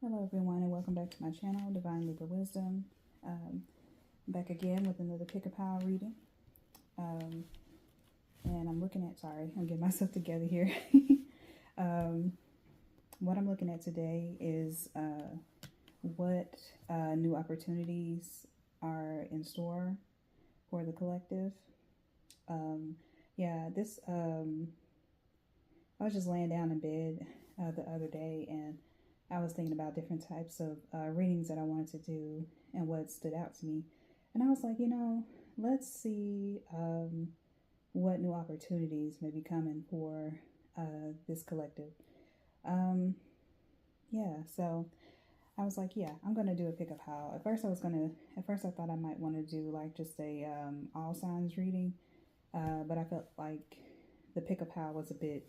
Hello everyone and welcome back to my channel, Divine Libra Wisdom. Back again with another pick-a-pile reading. And I'm looking at, sorry, I'm getting myself together here. What I'm looking at today is what new opportunities are in store for the collective. I was just laying down in bed the other day, and I was thinking about different types of readings that I wanted to do and what stood out to me. And I was like, let's see what new opportunities may be coming for this collective. So I was like, I'm going to do a pick-a-pile. At first I thought I might want to do like just a all signs reading. But I felt like the pick-a-pile was a bit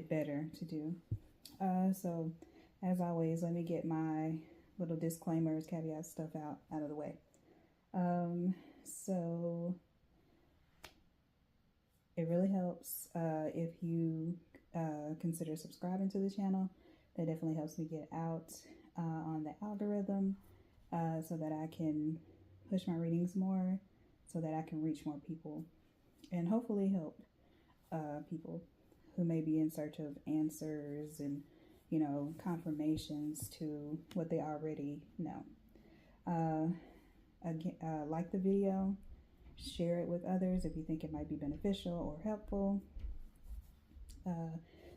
better to do. So as always, let me get my little disclaimers, caveats, stuff out of the way. So it really helps if you consider subscribing to the channel. That definitely helps me get out on the algorithm so that I can push my readings more, so that I can reach more people and hopefully help people who may be in search of answers and confirmations to what they already know. Again, like the video, share it with others if you think it might be beneficial or helpful.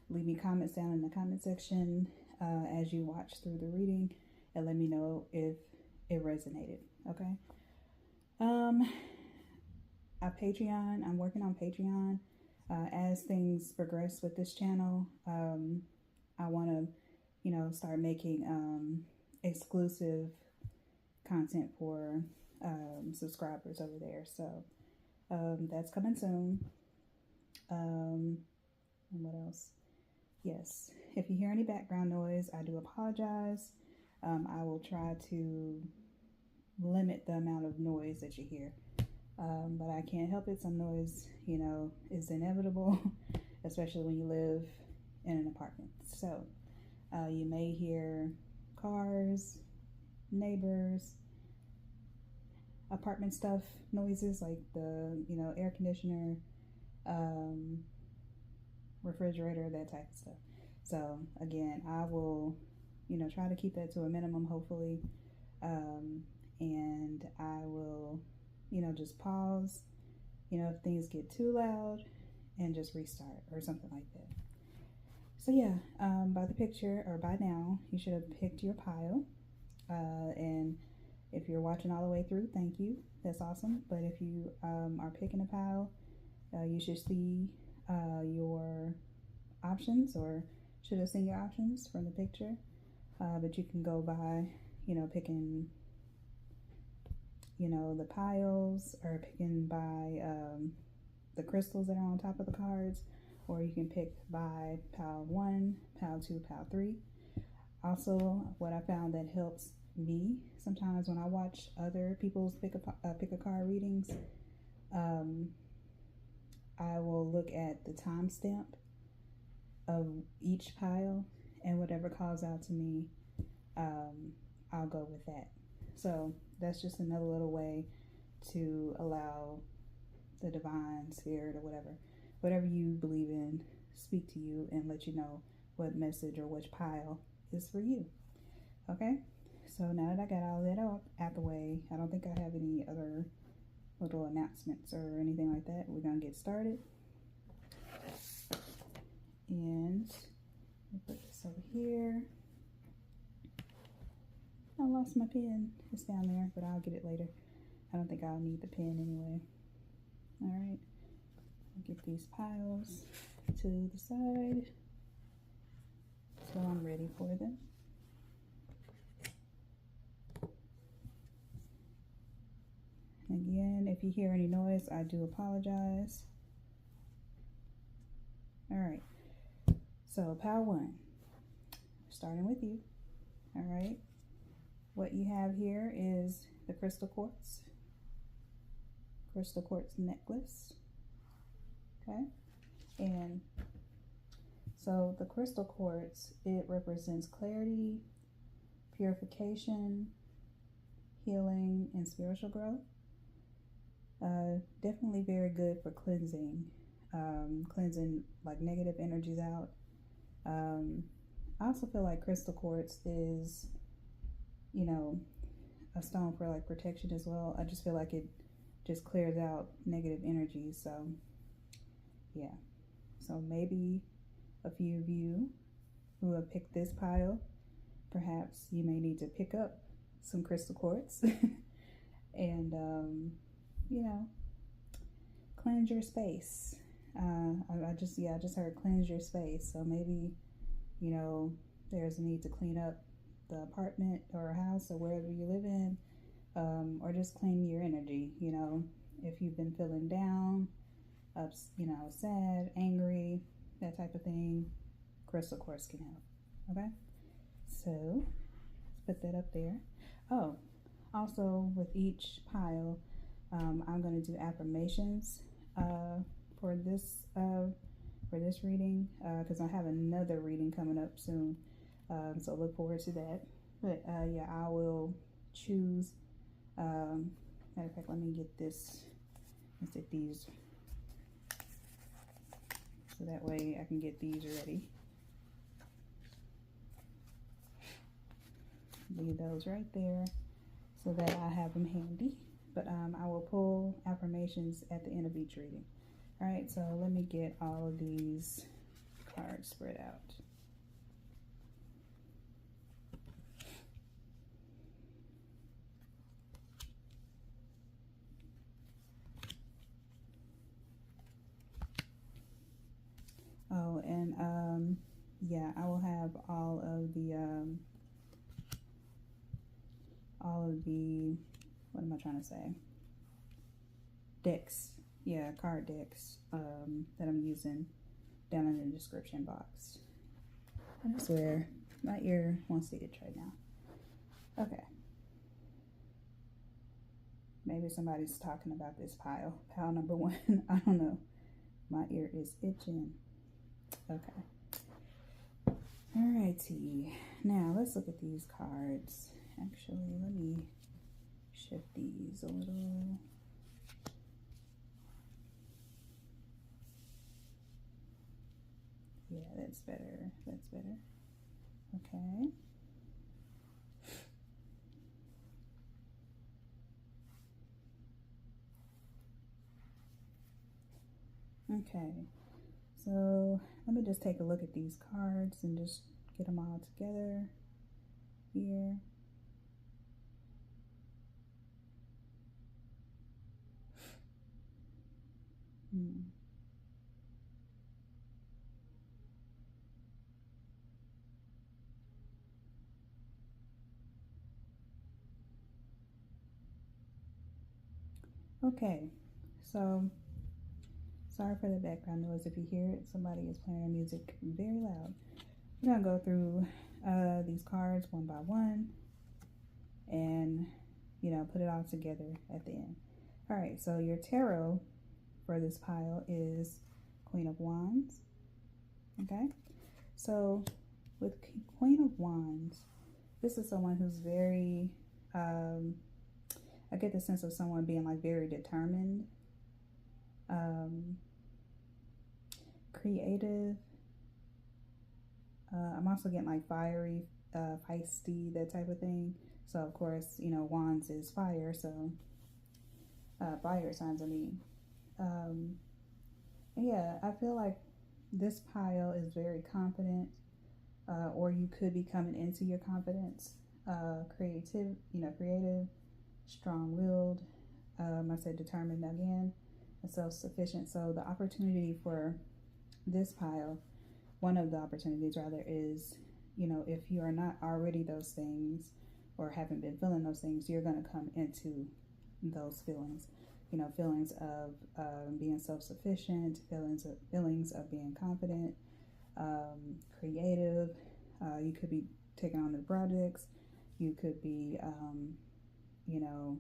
Leave me comments down in the comment section as you watch through the reading, and let me know if it resonated. Okay. Patreon. I'm working on Patreon. As things progress with this channel, I want to, start making exclusive content for subscribers over there. So that's coming soon. And what else? Yes, if you hear any background noise, I do apologize. I will try to limit the amount of noise that you hear. But I can't help it. Some noise, is inevitable, especially when you live in an apartment. So you may hear cars, neighbors, apartment stuff, noises like the, air conditioner, refrigerator, that type of stuff. So again, I will, try to keep that to a minimum, hopefully. And I will, just pause, if things get too loud, and just restart or something like that. So by the picture, or by now, you should have picked your pile. And if you're watching all the way through, thank you. That's awesome. But if you are picking a pile, you should see your options, or should have seen your options from the picture. But you can go by, picking the piles, or picking by the crystals that are on top of the cards, or you can pick by pile 1, pile 2, pile 3. Also, what I found that helps me sometimes when I watch other people's pick a card readings, I will look at the timestamp of each pile, and whatever calls out to me, I'll go with that. So that's just another little way to allow the divine spirit, or whatever you believe in, speak to you and let you know what message or which pile is for you. Okay, so now that I got all that out the way, I don't think I have any other little announcements or anything like that. We're gonna get started, and I'll put this over here. I lost my pen. It's down there, but I'll get it later. I don't think I'll need the pen anyway. All right, I'll get these piles to the side so I'm ready for them. Again, if you hear any noise, I do apologize. All right, so pile 1, starting with you. All right, what you have here is the crystal quartz necklace. Okay, and so the crystal quartz, it represents clarity, purification, healing, and spiritual growth. Definitely very good for cleansing, cleansing like negative energies out. I also feel like crystal quartz is, you know, a stone for like protection as well. I just feel like it just clears out negative energy. So yeah, so maybe a few of you who have picked this pile, perhaps you may need to pick up some crystal quartz and you know, cleanse your space. I just heard cleanse your space. So maybe, you know, there's a need to clean up the apartment or house or wherever you live in, or just clean your energy. You know, if you've been feeling down, you know, sad, angry, that type of thing, crystal quartz can help. Okay, so let's put that up there. Oh, also with each pile, I'm going to do affirmations for this reading, because I have another reading coming up soon, so look forward to that. But yeah, I will choose, matter of fact, let me get this, let's get these, so that way I can get these ready. Leave those right there so that I have them handy. But I will pull affirmations at the end of each reading. All right, so let me get all of these cards spread out. Oh, and yeah, I will have all of the what am I trying to say? Decks. Yeah, card decks that I'm using down in the description box. I swear, my ear wants to itch right now. Okay. Maybe somebody's talking about this pile. Pile number 1. I don't know. My ear is itching. Okay. Alrighty. Now, let's look at these cards. Actually, let me shift these a little. Yeah, that's better. That's better. Okay. Okay. So let me just take a look at these cards and just get them all together here. Okay, so sorry for the background noise if you hear it. Somebody is playing music very loud. We're gonna go through these cards one by one and, you know, put it all together at the end. All right, so your tarot for this pile is Queen of Wands. Okay, so with Queen of Wands, this is someone who's very, I get the sense of someone being like very determined, creative. I'm also getting like fiery, feisty, that type of thing. So of course, you know, Wands is fire, so fire signs, I mean. Yeah, I feel like this pile is very confident, or you could be coming into your confidence, creative, strong-willed, I said determined again, and self-sufficient. So the opportunity for this pile, one of the opportunities rather, is, you know, if you are not already those things or haven't been feeling those things, you're going to come into those feelings, you know, feelings of being self-sufficient, feelings of being confident, creative. You could be taking on new projects. You could be, you know,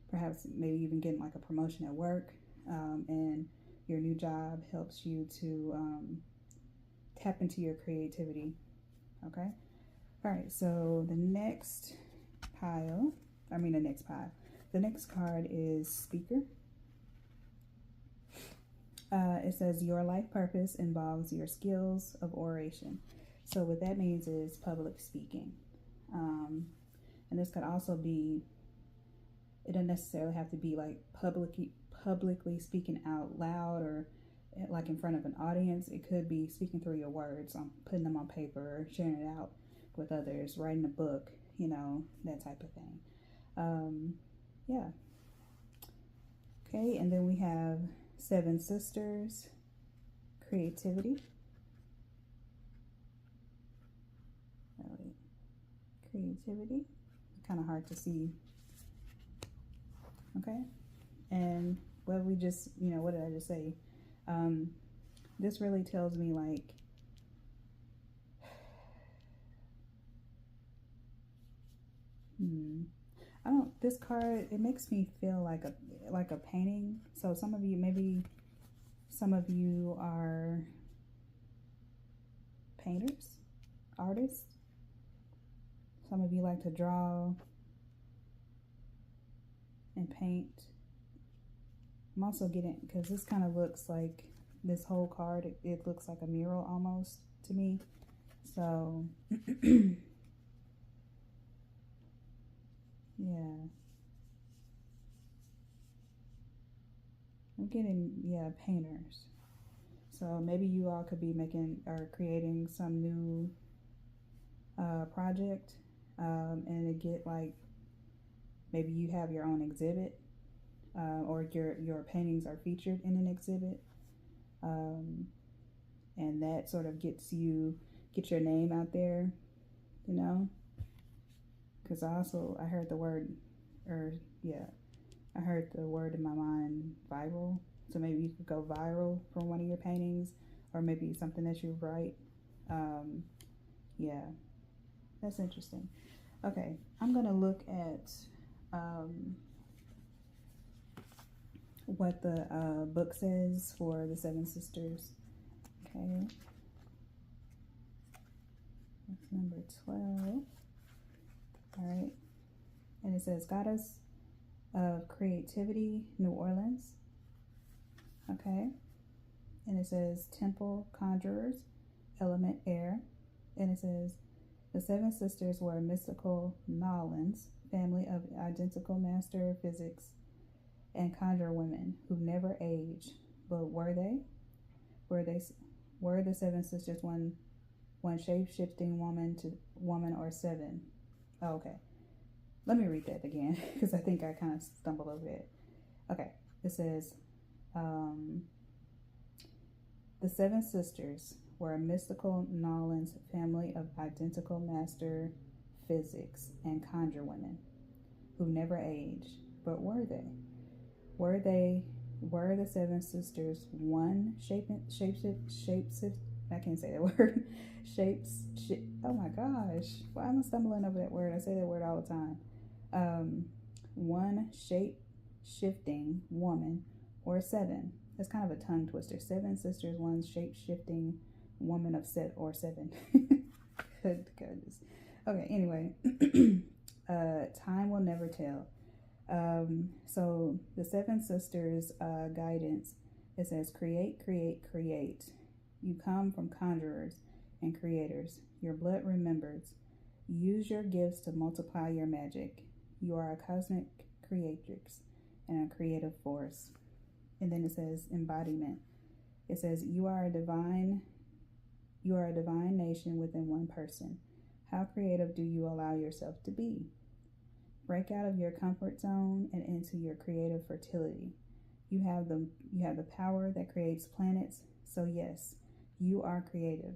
perhaps maybe even getting like a promotion at work, and your new job helps you to tap into your creativity. Okay, All right, so the next pile, the next card is Speaker. It says your life purpose involves your skills of oration. So what that means is public speaking. And this could also be, it doesn't necessarily have to be like publicly speaking out loud or like in front of an audience. It could be speaking through your words, putting them on paper, sharing it out with others, writing a book, you know, that type of thing. Yeah. Okay, and then we have Seven Sisters, Creativity. Creativity, kind of hard to see. Okay, and what we just, what did I just say? This really tells me like, this card, it makes me feel like a painting. So maybe some of you are painters, artists. Some of you like to draw and paint. I'm also getting, because this kind of looks like, this whole card, it looks like a mural almost to me. So, yeah. I'm getting, painters. So maybe you all could be making or creating some new project, and it get like, maybe you have your own exhibit, or your paintings are featured in an exhibit, and that sort of get your name out there, because I heard the word, I heard the word in my mind, viral. So maybe you could go viral from one of your paintings, or maybe something that you write. Yeah, that's interesting. Okay, I'm gonna look at what the book says for the Seven Sisters. Okay, that's number 12. All right, and it says Goddess of Creativity, New Orleans. Okay, and it says Temple Conjurers, Element Air, and it says the Seven Sisters were a mystical Nolans family of identical master physics and conjure women who never age. But were they? Were the Seven Sisters one shape-shifting woman or seven? Oh, okay. Let me read that again because I think I kind of stumbled over it. Okay, it says the Seven Sisters were a mystical Nolans family of identical master physics and conjure women who never age. But were they? Were the Seven Sisters one I can't say that word. Oh my gosh. Why am I stumbling over that word? I say that word all the time. One shape-shifting woman or seven. That's kind of a tongue twister. Seven Sisters, one shape-shifting woman of seven. Good goodness. Okay, anyway. Time will never tell. So the Seven Sisters guidance, it says create. You come from conjurers and creators. Your blood remembers. Use your gifts to multiply your magic. You are a cosmic creatrix and a creative force. And then it says embodiment. It says you are a divine nation within one person. How creative do you allow yourself to be? Break out of your comfort zone and into your creative fertility. You have the power that creates planets. So yes, you are creative.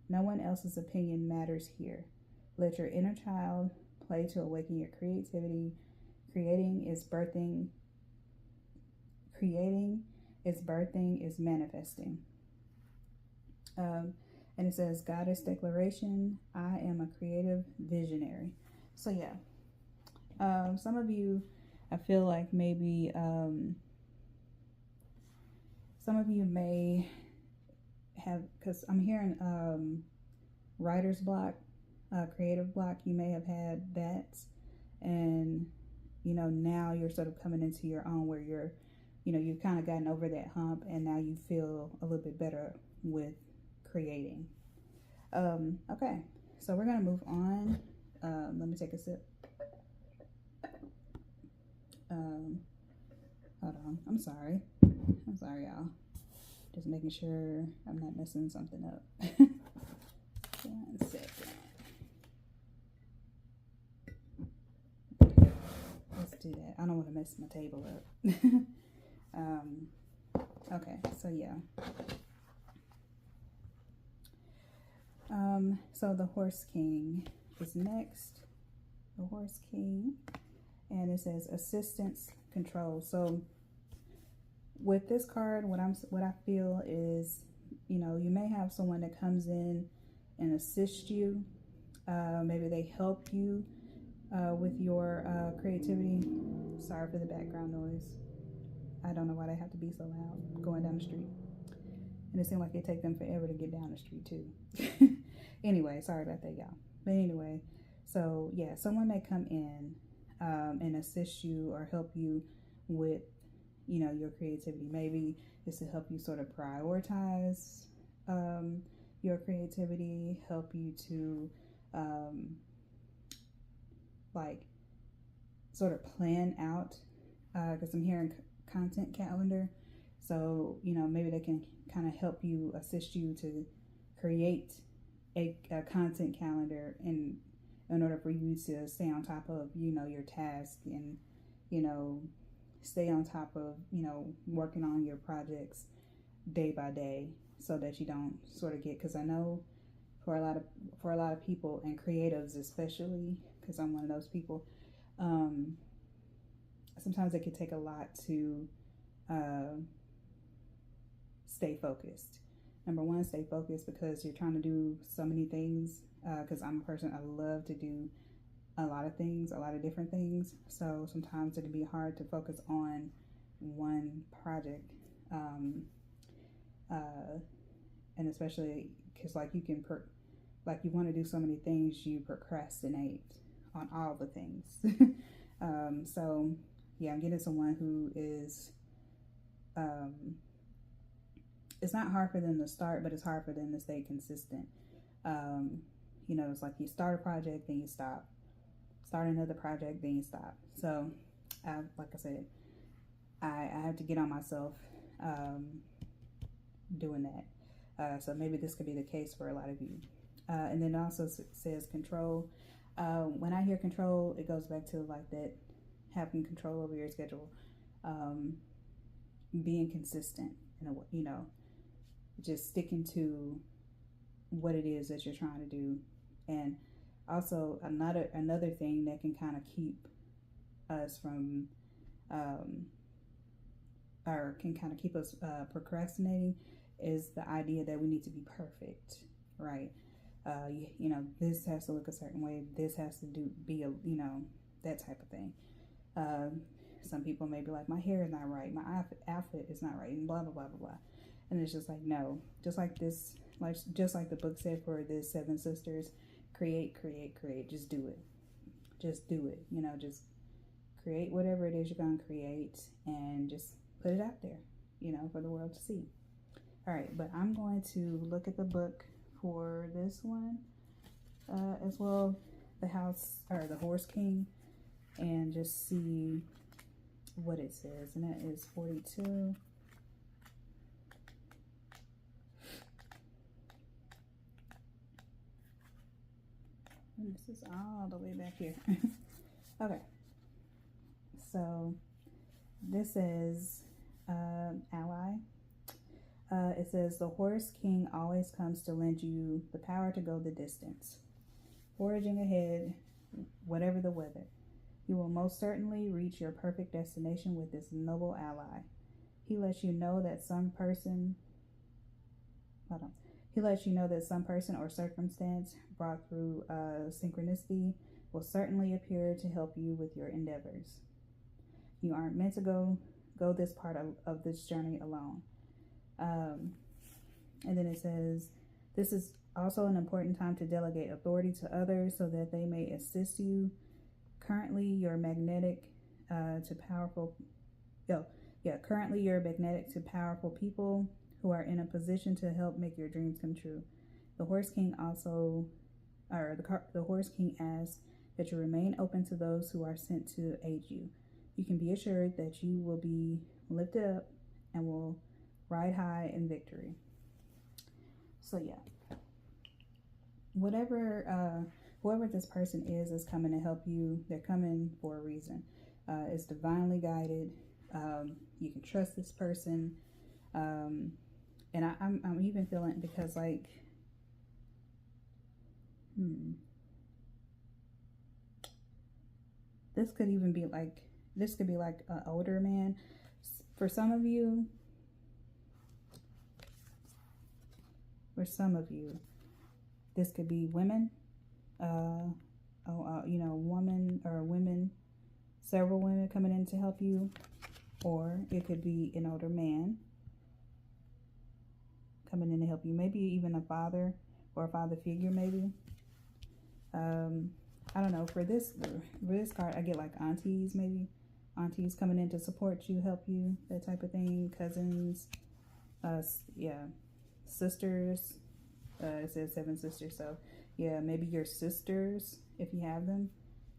No one else's opinion matters here. Let your inner child play to awaken your creativity. Creating is birthing is manifesting. And it says Goddess Declaration, I am a creative visionary. So yeah, some of you, I feel like maybe some of you may have, because I'm hearing writer's block creative block, you may have had that, and you know, now you're sort of coming into your own where you're, you know, you've kind of gotten over that hump, and now you feel a little bit better with creating. Okay, so we're gonna move on. Let me take a sip. Hold on. I'm sorry, y'all. Just making sure I'm not messing something up. 1 second. Let's do that. I don't want to mess my table up. Okay, so yeah. So the Horse King is next. The Horse King. And it says assistance control. So with this card, what I feel is, you know, you may have someone that comes in and assists you. Maybe they help you with your creativity. Sorry for the background noise. I don't know why they have to be so loud going down the street. And it seems like it take them forever to get down the street too. Anyway, sorry about that, y'all. But anyway, so yeah, someone may come in and assist you or help you with, you know, your creativity. Maybe this will help you sort of prioritize your creativity, help you to like sort of plan out, because I'm hearing content calendar. So, you know, maybe they can kind of help you, assist you to create a content calendar in order for you to stay on top of, you know, your task, and, you know, stay on top of, you know, working on your projects day by day, so that you don't sort of get, because I know for a lot of people, and creatives especially, because I'm one of those people, sometimes it can take a lot to stay focused. Number one, stay focused, because you're trying to do so many things, because I'm a person, I love to do a lot of things, a lot of different things. So sometimes it can be hard to focus on one project. And especially because like you can, like you want to do so many things, you procrastinate on all the things. So yeah, I'm getting someone who is, it's not hard for them to start, but it's hard for them to stay consistent. You know, it's like you start a project, then you stop. Start another project, then you stop. So, like I said, I have to get on myself doing that. So maybe this could be the case for a lot of you. And then it also says control. When I hear control, it goes back to like that, having control over your schedule, being consistent, you know, just sticking to what it is that you're trying to do. And also another thing that can kind of keep us from or can kind of keep us procrastinating is the idea that we need to be perfect, right? You know, this has to look a certain way, this has to be a, you know, that type of thing. Some people may be like, my hair is not right, my outfit is not right, and blah blah blah blah blah. And it's just like, no, just like this, like just like the book said for the 7 sisters, create, just do it, you know, just create whatever it is you're going to create, and just put it out there, you know, for the world to see. All right, but I'm going to look at the book for this one as well, the Horse King, and just see what it says. And that is 42. And this is all the way back here. Okay, so this is ally. It says the Horse King always comes to lend you the power to go the distance, forging ahead, whatever the weather. You will most certainly reach your perfect destination with this noble ally. He lets you know that some person or circumstance brought through synchronicity will certainly appear to help you with your endeavors. You aren't meant to go this part of this journey alone. And then it says, This is also an important time to delegate authority to others so that they may assist you. Currently, you're magnetic to powerful. Currently you're magnetic to powerful people who are in a position to help make your dreams come true. The Horse King also, or the Horse King asks that you remain open to those who are sent to aid you. You can be assured that you will be lifted up and will ride high in victory. So yeah, whoever this person is coming to help you. They're coming for a reason. It's divinely guided. You can trust this person. And I'm even feeling, because like, this could be like an older man. For some of you, this could be women, woman or women, several women coming in to help you, or it could be an older man coming in to help you. Maybe even a father or a father figure, maybe. I don't know. For this card, I get like aunties, maybe. Aunties coming in to support you, help you, that type of thing. Cousins, sisters. It says 7 sisters, so yeah, maybe your sisters, if you have them,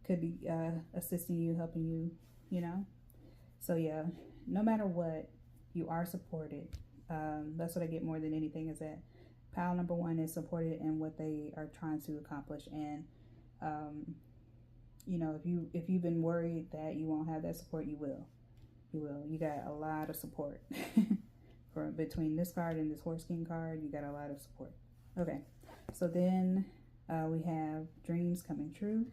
could be assisting you, helping you, you know. So yeah, no matter what, you are supported. That's what I get more than anything, is that pile number 1 is supported in what they are trying to accomplish. And if you've been worried that you won't have that support, you will. You got a lot of support. Between this card and this Horse King card, you got a lot of support. Okay, so then we have dreams coming true.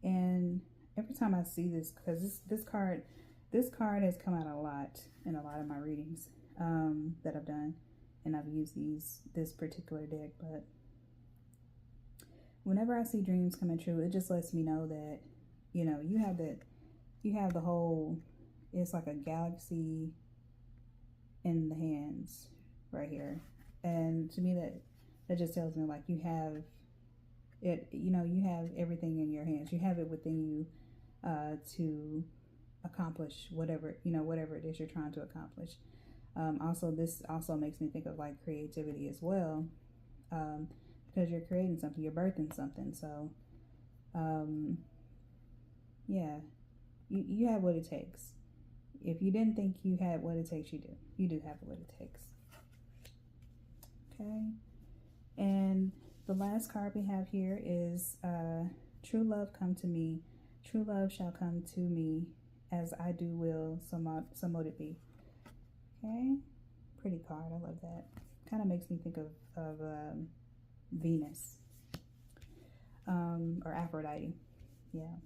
And every time I see this, because this card has come out a lot in a lot of my readings that I've done, and I've used this particular deck. But whenever I see dreams coming true, it just lets me know that, you know, you have the whole, it's like a galaxy in the hands right here. And to me, that just tells me, like, you have it, you have everything in your hands. You have it within you to accomplish whatever it is you're trying to accomplish. This also makes me think of like creativity as well, because you're creating something, you're birthing something. So you have what it takes. If you didn't think you had what it takes, you do have what it takes. Okay, and the last card we have here is true love come to me. True love shall come to me, as I do will, so mote it be. Okay, pretty card. I love that. Kind of makes me think of Venus or Aphrodite. Yeah.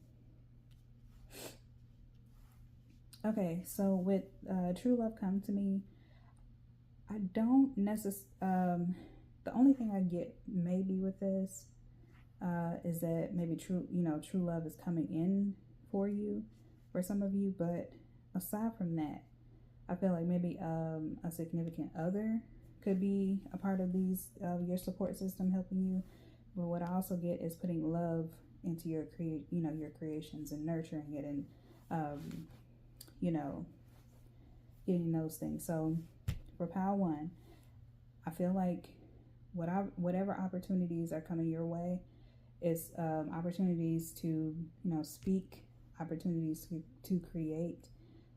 Okay, so with true love come to me, I don't necessarily. The only thing I get maybe with this is that maybe true love is coming in for you, for some of you. But aside from that, I feel like maybe a significant other could be a part of your support system, helping you. But what I also get is putting love into your creations and nurturing it, and getting those things. So for pile 1, I feel like whatever opportunities are coming your way is opportunities to speak, opportunities to create,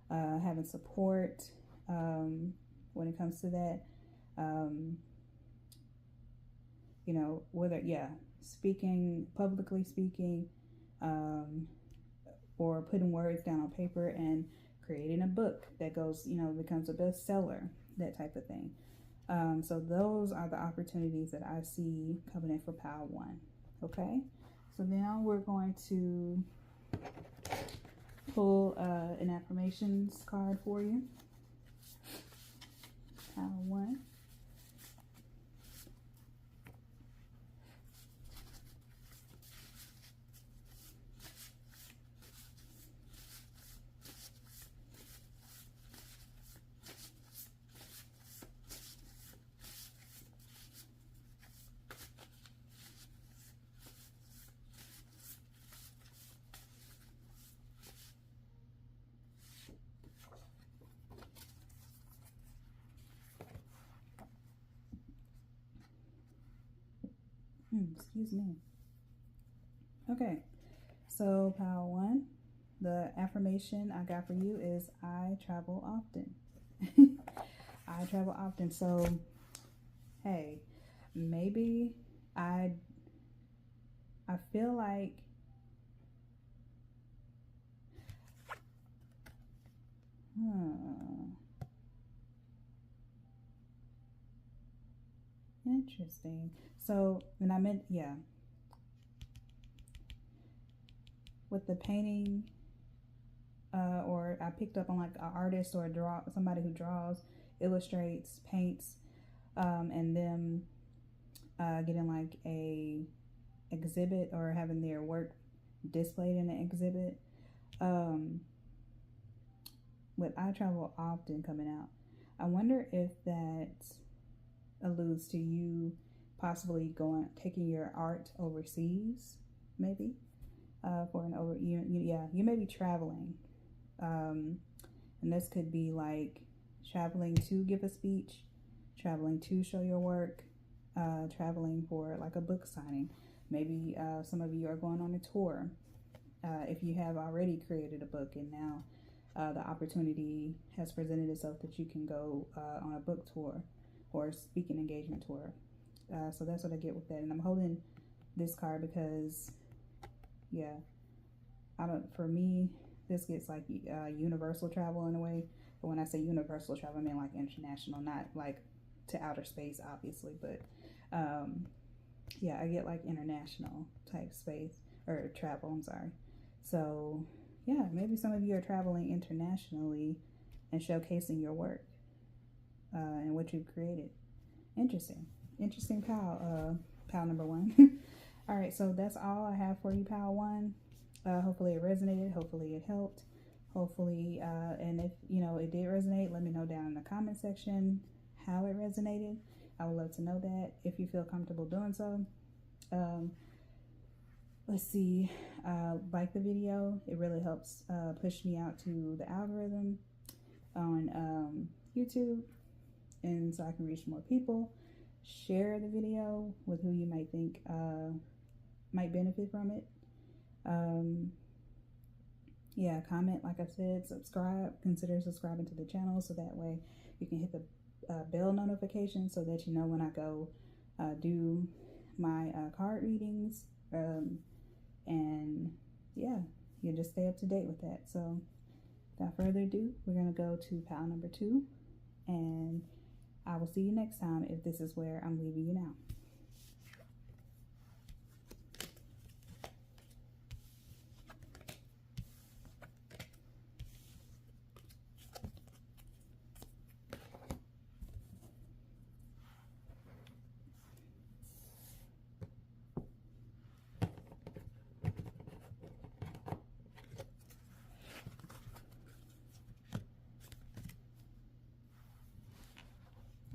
having support when it comes to that. Whether publicly speaking, or putting words down on paper and creating a book that goes, becomes a bestseller, that type of thing. So those are the opportunities that I see coming in for pile 1. Okay, so now we're going to pull an affirmations card for you. Pile 1. Excuse me. Okay, so pile one, the affirmation I got for you is I travel often. I travel often. So, hey, maybe I feel like interesting. So, and I meant, yeah, with the painting, or I picked up on like an artist or somebody who draws, illustrates, paints, and them getting like a exhibit or having their work displayed in an exhibit. With I travel often coming out, I wonder if that alludes to you possibly taking your art overseas, maybe for an you may be traveling, and this could be like traveling to give a speech, traveling to show your work, traveling for like a book signing. Maybe some of you are going on a tour. If you have already created a book and now the opportunity has presented itself that you can go on a book tour or speaking engagement tour. So that's what I get with that. And I'm holding this card because, yeah, for me, this gets like universal travel in a way. But when I say universal travel, I mean like international, not like to outer space, obviously. But yeah, I get like international type space or travel, I'm sorry. So yeah, maybe some of you are traveling internationally and showcasing your work and what you've created. Interesting pal number one. All right, so that's all I have for you, pal one. Hopefully it resonated, hopefully it helped, hopefully and if it did resonate, let me know down in the comment section how it resonated. I would love to know that if you feel comfortable doing so. Let's see, like the video, it really helps push me out to the algorithm on YouTube, and so I can reach more people. Share the video with who you might think might benefit from it. Yeah, comment, like I said, subscribe, consider subscribing to the channel so that way you can hit the bell notification so that you know when I go do my card readings, and yeah, you just stay up to date with that. So without further ado, we're gonna go to pile number two, and I will see you next time if this is where I'm leaving you now.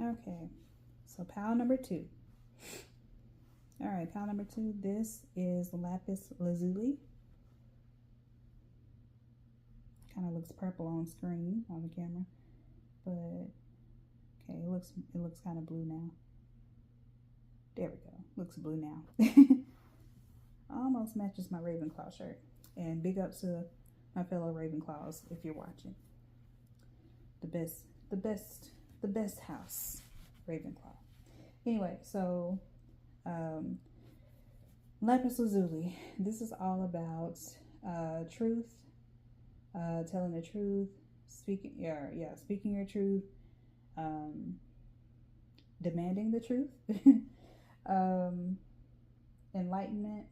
Okay, so pile number two. All right, pile number two, this is lapis lazuli. Kind of looks purple on screen on the camera, but okay, it looks kind of blue now. There we go, looks blue now. Almost matches my Ravenclaw shirt. And big ups to my fellow Ravenclaws if you're watching. The best house, Ravenclaw. Anyway, so lapis lazuli. This is all about truth, telling the truth, speaking your truth, demanding the truth, enlightenment.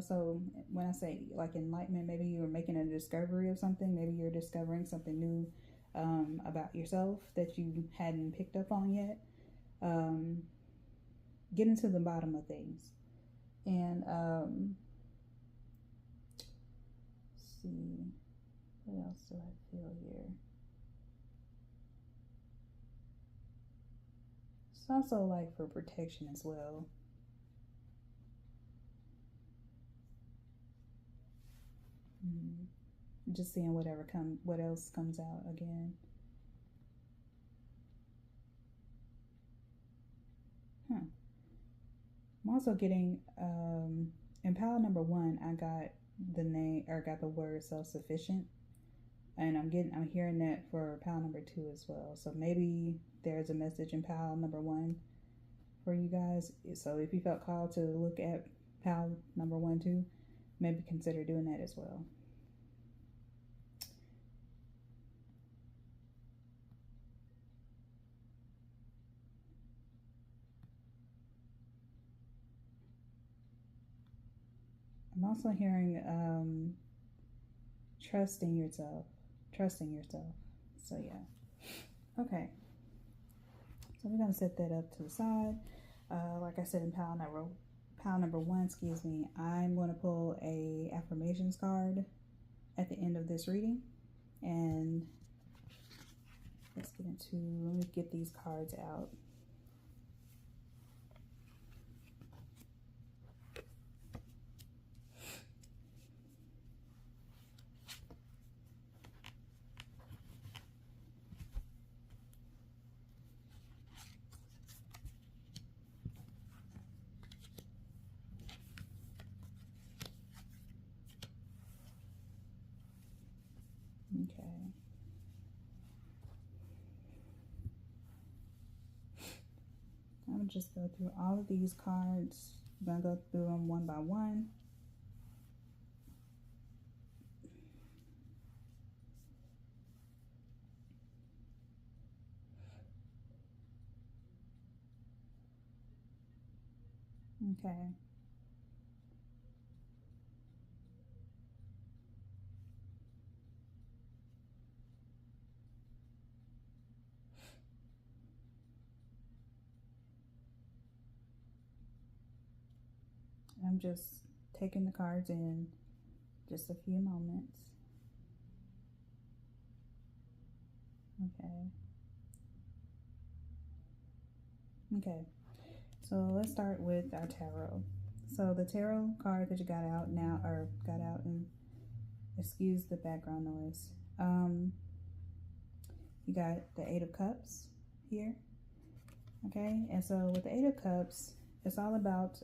So when I say like enlightenment, maybe you're making a discovery of something. Maybe you're discovering something new about yourself that you hadn't picked up on yet. Getting to the bottom of things. And let's see, what else do I feel here? It's also like for protection as well. Just seeing what else comes out again. I'm also getting, in pile number 1, I got the name, or got the word self-sufficient. And I'm hearing that for pile number 2 as well. So maybe there's a message in pile number 1 for you guys. So if you felt called to look at pile number 1 too, maybe consider doing that as well. I'm also hearing trusting yourself. Trusting yourself. So yeah. Okay. So we're gonna set that up to the side. Like I said in pile number 1, excuse me, I'm gonna pull a affirmations card at the end of this reading. And let me get these cards out. Okay. I'm gonna just go through all of these cards. I'm gonna go through them one by one. Okay. I'm just taking the cards in just a few moments. Okay. Okay. So let's start with our tarot. So the tarot card that you got out now, or got out, and excuse the background noise. You got the 8 of Cups here. Okay, and so with the 8 of Cups, it's all about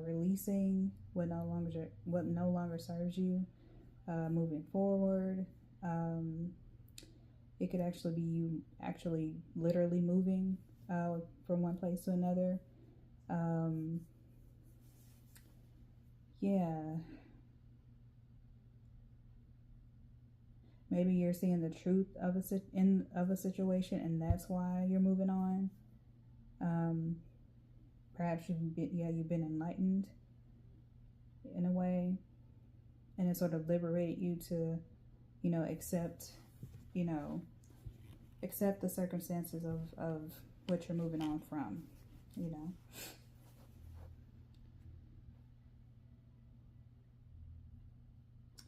releasing what no longer serves you, moving forward. It could actually be you actually literally moving from one place to another. Yeah. Maybe you're seeing the truth of a situation, and that's why you're moving on. Perhaps you've been enlightened in a way, and it sort of liberated you to, accept the circumstances of what you're moving on from,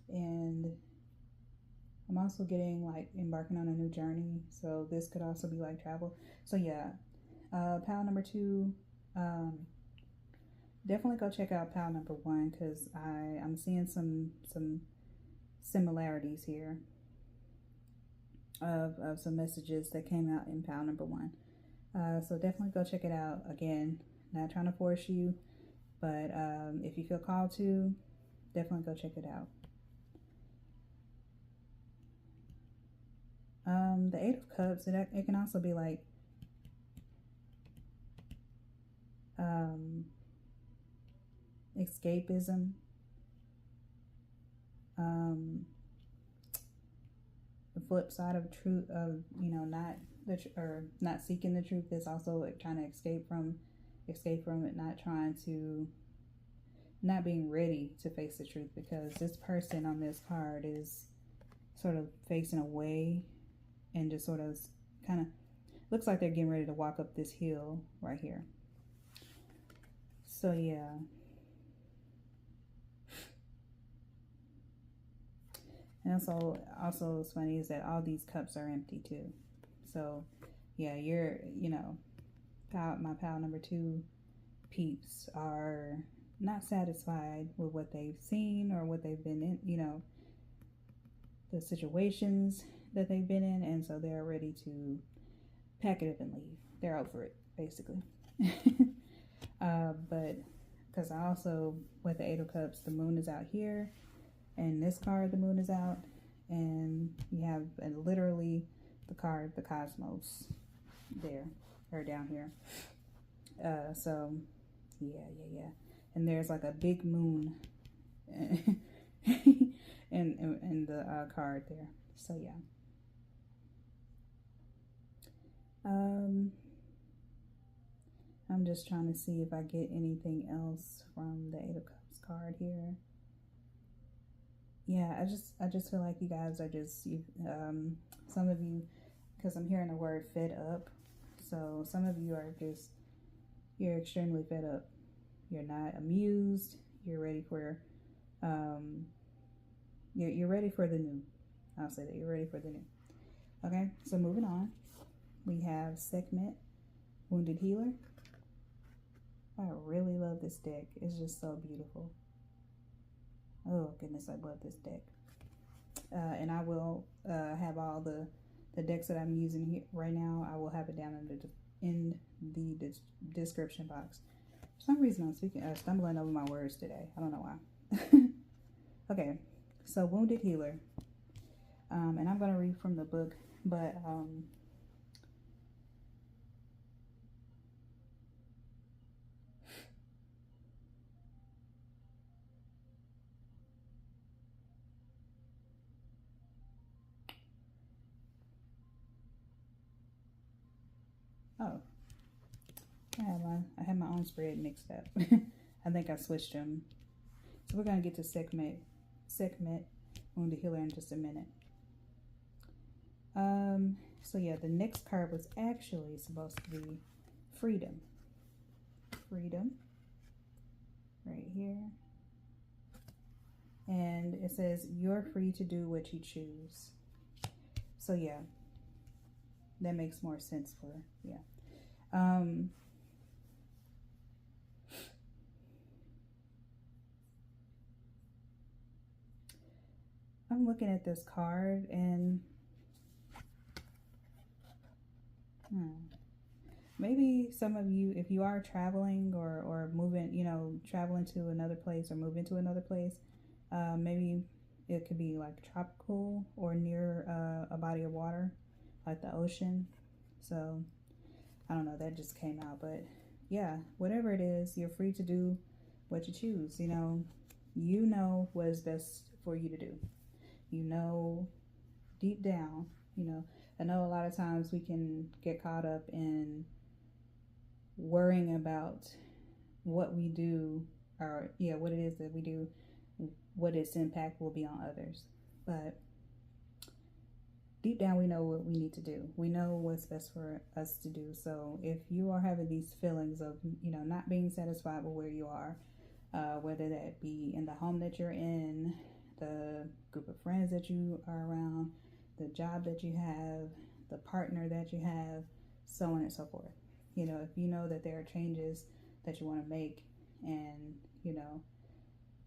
And I'm also getting like embarking on a new journey. So this could also be like travel. So yeah, pile number 2, definitely go check out pile number 1, because I'm seeing some similarities here of some messages that came out in pile number 1. So definitely go check it out. Again, not trying to force you, but if you feel called to, definitely go check it out. The 8 of Cups, it can also be like escapism. The flip side of truth, of not seeking the truth, is also trying to escape from it, not being ready to face the truth, because this person on this card is sort of facing away and just sort of kind of looks like they're getting ready to walk up this hill right here. So yeah. And also what's funny is that all these cups are empty too. So yeah, you're, my pile number 2 peeps are not satisfied with what they've seen or what they've been in, the situations that they've been in, and so they're ready to pack it up and leave. They're over it, basically. But because I also, with the Eight of Cups, the moon is out here, and this card, the moon is out, and you have literally the card, the cosmos, there, or down here. So, yeah. And there's like a big moon in the card there. So, yeah. I'm just trying to see if I get anything else from the Eight of Cups card here. Yeah, I just feel like you guys are just, some of you, because I'm hearing the word fed up. So some of you are just, you're extremely fed up. You're not amused. You're ready for, you're ready for the new. I'll say that you're ready for the new. Okay, so moving on. We have Sekhmet, Wounded Healer. I really love this deck. It's just so beautiful. Oh goodness, I love this deck. And I will have all the decks that I'm using here right now. I will have it down in the description box. For some reason, I'm stumbling over my words today. I don't know why. Okay, so Wounded Healer. And I'm gonna read from the book, but oh, I had my own spread mixed up. I think I switched them. So we're gonna get to Sekhmet, Wounded Healer in just a minute. So yeah, the next card was actually supposed to be Freedom. Freedom. Right here. And it says, you're free to do what you choose. So yeah, that makes more sense for, yeah. I'm looking at this card and maybe some of you, if you are traveling or moving, you know, traveling to another place or moving to another place, maybe it could be like tropical or near a body of water, like the ocean. So I don't know, that just came out, but yeah, whatever it is, you're free to do what you choose. You know what is best for you to do. You know, deep down, you know, I know a lot of times we can get caught up in worrying about what we do, or what it is that we do, what its impact will be on others. But deep down, we know what we need to do. We know what's best for us to do. So if you are having these feelings of, you know, not being satisfied with where you are, whether that be in the home that you're in, the group of friends that you are around, the job that you have, the partner that you have, so on and so forth. You know, if you know that there are changes that you want to make and, you know,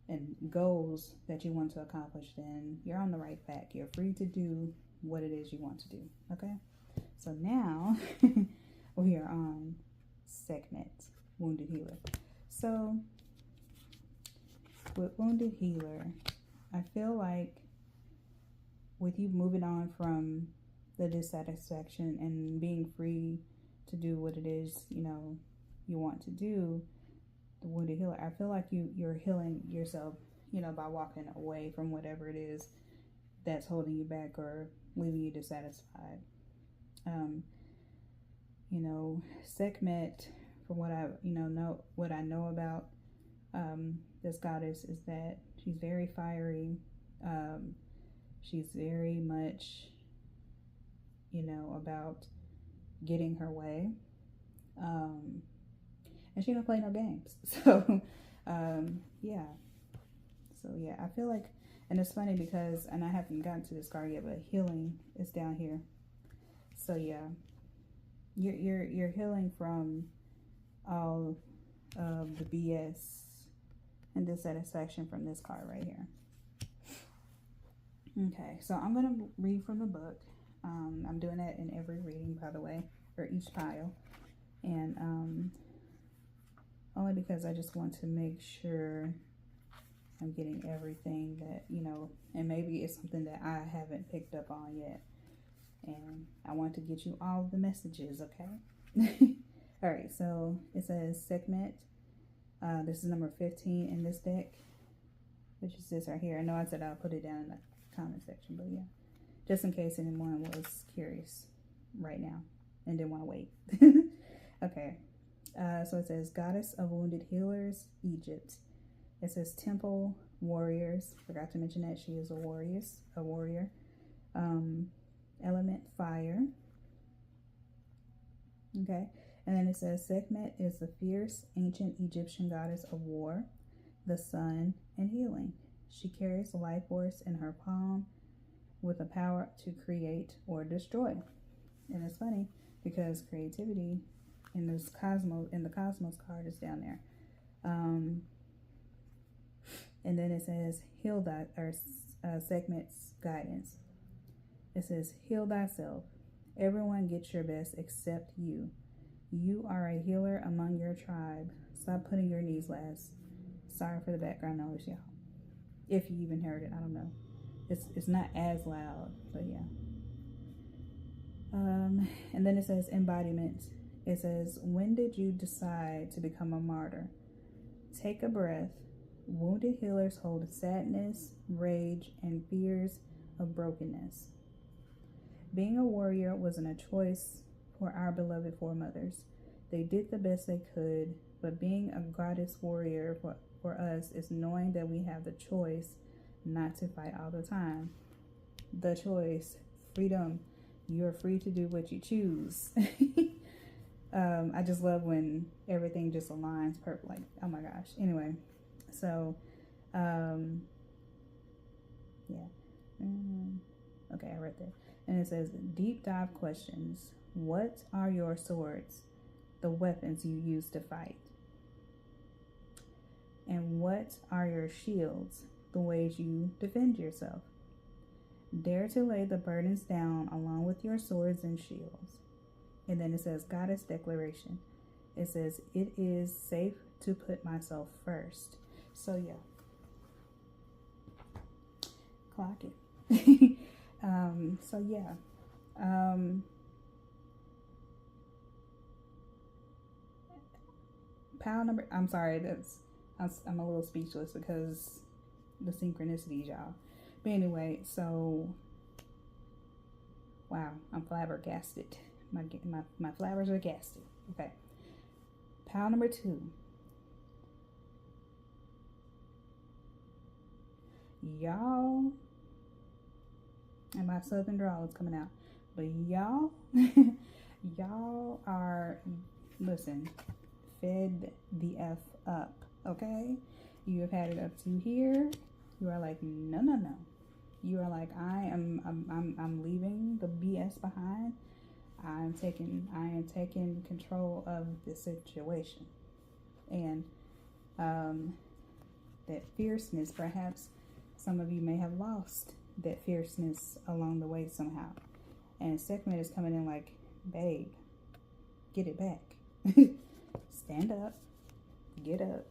and goals that you want to accomplish, then you're on the right track. You're free to do what it is you want to do. Okay? So now we are on Sekhmet, Wounded Healer. So with Wounded Healer, I feel like with you moving on from the dissatisfaction and being free to do what it is, you know, you want to do, the Wounded Healer, I feel like you're healing yourself, you know, by walking away from whatever it is that's holding you back or leaving you dissatisfied. You know, Sekhmet, from what I know about this goddess, is that she's very fiery. She's very much, you know, about getting her way. And she don't play no games. So, yeah. So, yeah, I feel like, and it's funny because, and I haven't gotten to this card yet, but healing is down here. So, yeah, you're healing from all of the BS and dissatisfaction from this card right here. Okay, so I'm going to read from the book. I'm doing that in every reading, by the way, or each pile. And only because I just want to make sure I'm getting everything that, you know, and maybe it's something that I haven't picked up on yet. And I want to get you all the messages, okay? All right, so it says segment. This is number 15 in this deck, which is this right here. I know I said I'll put it down in the comment section, but yeah, just in case anyone was curious right now and didn't want to wait. Okay, so it says Goddess of Wounded Healers, Egypt. It says Temple Warriors. Forgot to mention that she is a warrior. Element Fire. Okay, and then it says Sekhmet is the fierce ancient Egyptian goddess of war, the sun, and healing. She carries the life force in her palm with the power to create or destroy. And it's funny because creativity in the Cosmos card is down there. And then it says heal Sekhmet's guidance. It says heal thyself. Everyone gets your best except you. You are a healer among your tribe. Stop putting your needs last. Sorry for the background noise, y'all. If you even heard it, I don't know. It's not as loud, but yeah. And then it says embodiment. It says, when did you decide to become a martyr? Take a breath. Wounded healers hold sadness, rage, and fears of brokenness. Being a warrior wasn't a choice for our beloved foremothers. They did the best they could, but being a goddess warrior for us is knowing that we have the choice not to fight all the time. The choice, freedom. You're free to do what you choose. I just love when everything just aligns perfect. Like, oh my gosh. Anyway, so, yeah. Okay, I read that. And it says, deep dive questions. What are your swords? The weapons you use to fight. And what are your shields? The ways you defend yourself. Dare to lay the burdens down along with your swords and shields. And then it says, Goddess Declaration. It says, it is safe to put myself first. So yeah. Clock it. So yeah. Pile number, I'm sorry, I'm a little speechless because the synchronicities, y'all. But anyway, so wow, I'm flabbergasted. My flabbers are gasted. Okay. Pile number 2. Y'all, and my southern drawl is coming out, but y'all, y'all are, listen, fed the F up, okay? You have had it up to here. You are like, no. You are like, I'm leaving the BS behind. I am taking control of the situation. And that fierceness, perhaps some of you may have lost that fierceness along the way somehow. And Sekhmet is coming in like, babe, get it back. Stand up, get up,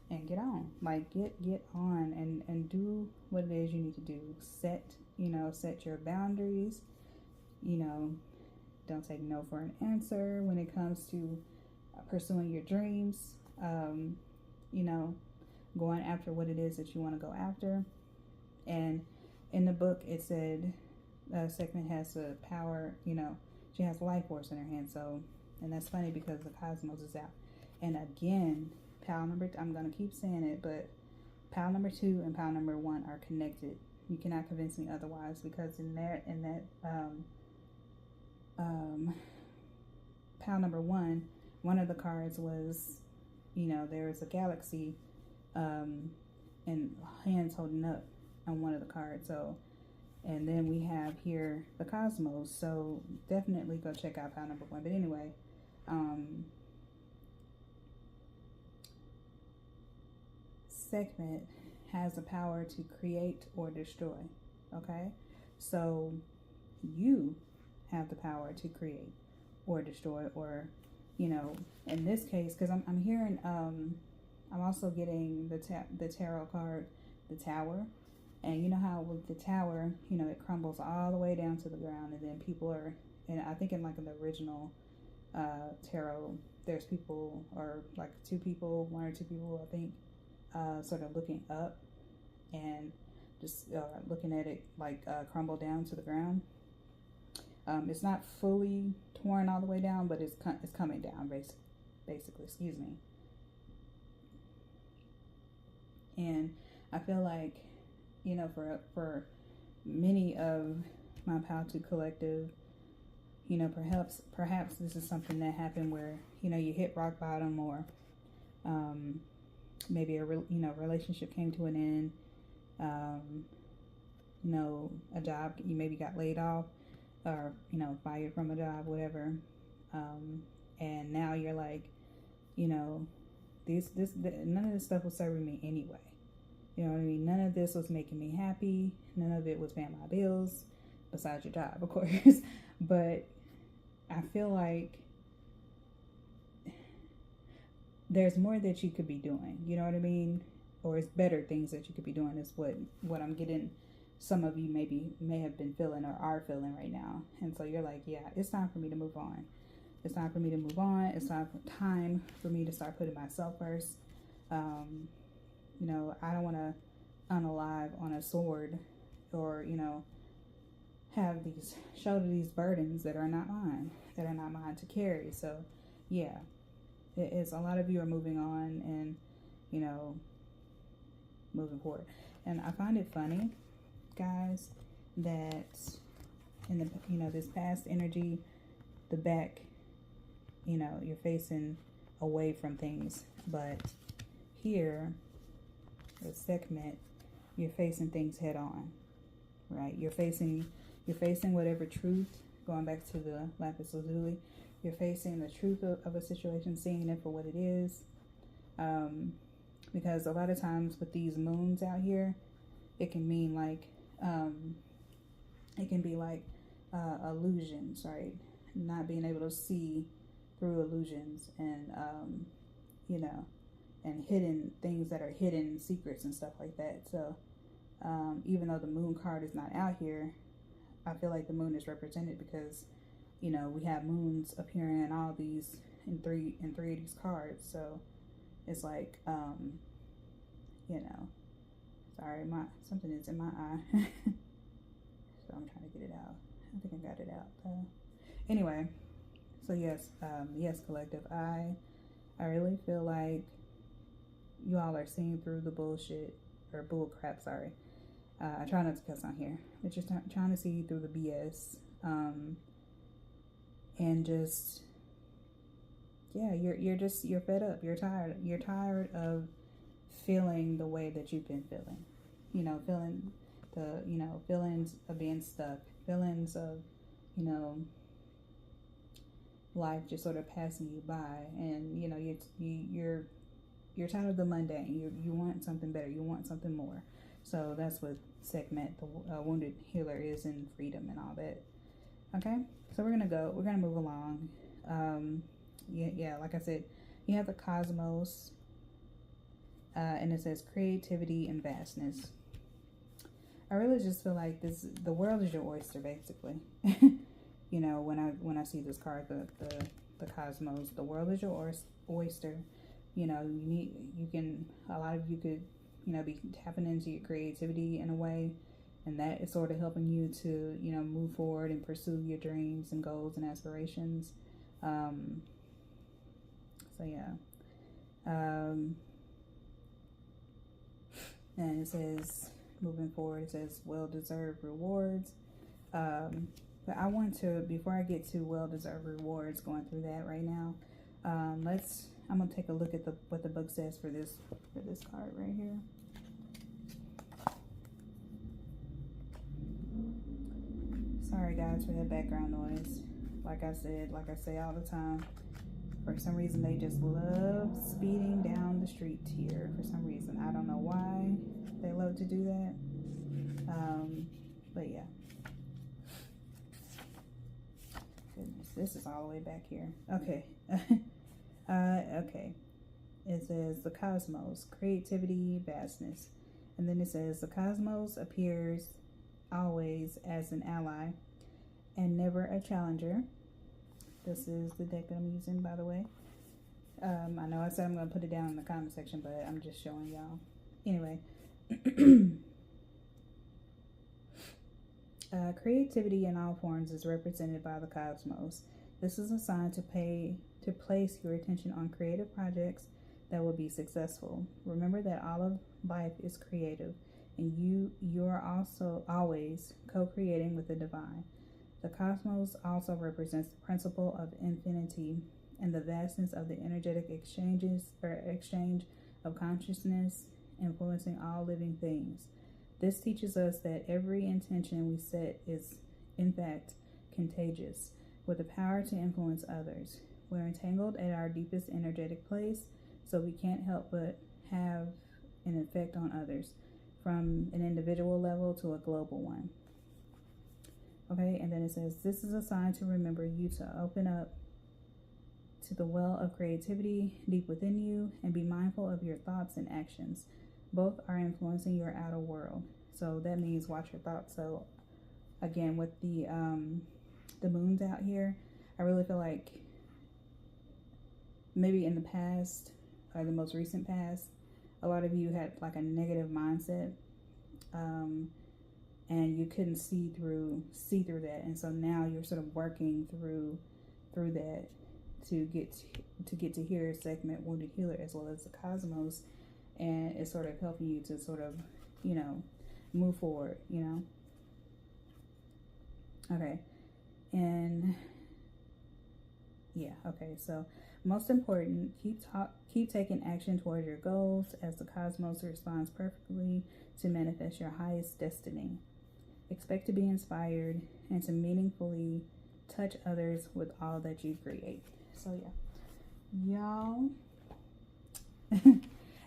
and get on. Like, get on and do what it is you need to do. Set your boundaries. Don't take no for an answer when it comes to pursuing your dreams. Going after what it is that you want to go after. And in the book, it said Sekhmet has the power, she has life force in her hand. So, and that's funny because the cosmos is out. And again, pile number, I'm going to keep saying it, but pile number 2 and pile number 1 are connected. You cannot convince me otherwise, because in that pile number 1, one of the cards was, there was a galaxy, and hands holding up on one of the cards. So, and then we have here the cosmos. So definitely go check out pile number 1. But anyway, Sekhmet has the power to create or destroy. Okay, so you have the power to create or destroy, or you know, in this case, because I'm hearing, I'm also getting the tarot card, the Tower. And you know how with the Tower, you know, it crumbles all the way down to the ground, and then people are, and I think in like in the original tarot, there's people, or like two people, one or two people, I think, sort of looking up and just looking at it like crumble down to the ground. It's not fully torn all the way down, but it's coming down, basically, excuse me. And I feel like, you know, for many of my Pal2 collective, you know, perhaps this is something that happened where, you know, you hit rock bottom, or maybe a relationship came to an end, you know, a job, you maybe got laid off, or, you know, fired from a job, whatever, and now you're like, you know, none of this stuff was serving me anyway. You know what I mean? None of this was making me happy. None of it was paying my bills, besides your job, of course. But I feel like there's more that you could be doing. You know what I mean? Or it's better things that you could be doing is what I'm getting. Some of you may have been feeling or are feeling right now. And so you're like, yeah, it's time for me to move on. It's time for me to move on. It's time for me to start putting myself first. You know, I don't want to unalive on a sword, or, you know, shoulder these burdens that are not mine to carry. So yeah, it is, a lot of you are moving on and, you know, moving forward. And I find it funny, guys, that in the, you know, this past energy, the back, you know, you're facing away from things, but here, the segment, you're facing things head on, right? You're facing whatever truth, going back to the lapis lazuli, you're facing the truth of a situation, seeing it for what it is. Because a lot of times with these moons out here, it can mean like, it can be like illusions, right? Not being able to see through illusions, and, you know, and hidden things that are hidden secrets and stuff like that. So even though the moon card is not out here, I feel like the moon is represented because, you know, we have moons appearing in all these, in three of these cards. So it's like, you know, sorry, something is in my eye. So I'm trying to get it out. I think I got it out. Anyway, so yes, collective, I really feel like you all are seeing through the bullshit, or bull crap, sorry. I try not to cuss on here, but just trying to see through the BS. And just, yeah, you're fed up. You're tired. You're tired of feeling the way that you've been feeling. You know, feeling feelings of being stuck, feelings of, you know, life just sort of passing you by, and, you know, you're tired of the mundane. You want something better. You want something more. So that's what segment, the wounded healer, is in freedom and all that. Okay, so we're gonna move along. Yeah, like I said, you have the cosmos, and it says creativity and vastness. I really just feel like the world is your oyster, basically. You know, when I see this card, the cosmos, the world is your oyster. You know, a lot of you could, you know, be tapping into your creativity in a way, and that is sort of helping you to, you know, move forward and pursue your dreams and goals and aspirations. So yeah. And it says, moving forward, it says well-deserved rewards. But I want to, before I get to well-deserved rewards, going through that right now, I'm gonna take a look at what the book says for this card right here. Sorry guys for that background noise. Like I say all the time, for some reason they just love speeding down the street here. For some reason, I don't know why they love to do that. But yeah. Goodness. This is all the way back here. Okay. Okay. It says the cosmos, creativity, vastness. And then it says the cosmos appears always as an ally and never a challenger. This is the deck that I'm using, by the way. I know I said I'm going to put it down in the comment section, but I'm just showing y'all. Anyway. Creativity in all forms is represented by the cosmos. This is a sign to place your attention on creative projects that will be successful. Remember that all of life is creative, and you're also always co-creating with the divine. The cosmos also represents the principle of infinity and the vastness of the energetic exchange of consciousness influencing all living things. This teaches us that every intention we set is, in fact, contagious, with the power to influence others. We're entangled at our deepest energetic place, so we can't help but have an effect on others, from an individual level to a global one. Okay, and then it says, this is a sign to remember you to open up to the well of creativity deep within you and be mindful of your thoughts and actions. Both are influencing your outer world. So that means watch your thoughts. So again, with the moons out here, I really feel like maybe in the past, or the most recent past, a lot of you had like a negative mindset, and you couldn't see through that. And so now you're sort of working through that to get to here, segment Wounded Healer, as well as the cosmos. And it's sort of helping you to sort of, move forward, Okay. And yeah, okay. So most important, keep taking action towards your goals, as the cosmos responds perfectly to manifest your highest destiny. Expect to be inspired and to meaningfully touch others with all that you create. So yeah, y'all.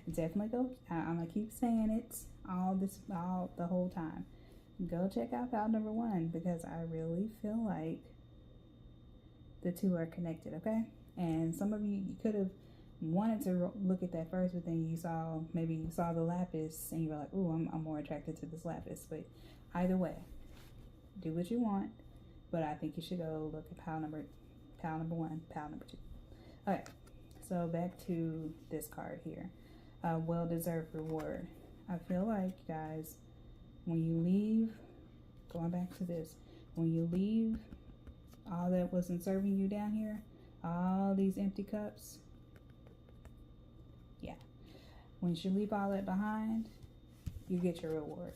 Definitely go. I'm gonna keep saying it all the whole time. Go check out file number 1, because I really feel like the two are connected. Okay, and some of you could have wanted to look at that first, but then you saw the lapis and you were like, "Ooh, I'm more attracted to this lapis." But either way, do what you want. But I think you should go look at pile number 1, pile number 2. Okay, so back to this card here. Well-deserved reward. I feel like, guys, when you leave, going back to this, when you leave all that wasn't serving you down here, all these empty cups, yeah, once you leave all that behind, you get your reward.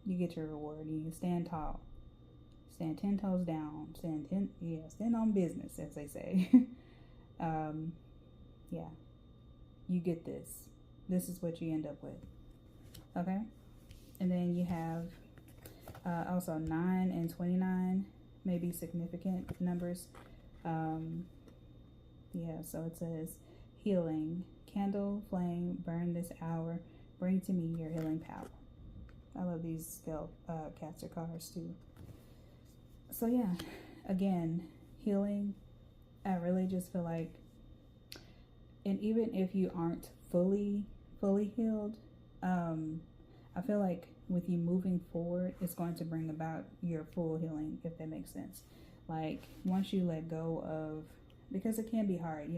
You get your reward. You stand tall, stand 10 toes down, stand on business, as they say. Yeah, you get this. This is what you end up with. Okay, and then you have also 9 and 29, maybe significant numbers. Yeah, so it says healing, candle flame, burn this hour, bring to me your healing power. I love these Spellcaster cards too. So yeah, again, healing. I really just feel like, and even if you aren't fully healed, I feel like with you moving forward, it's going to bring about your full healing, if that makes sense. Like, once you let go of, because it can be hard,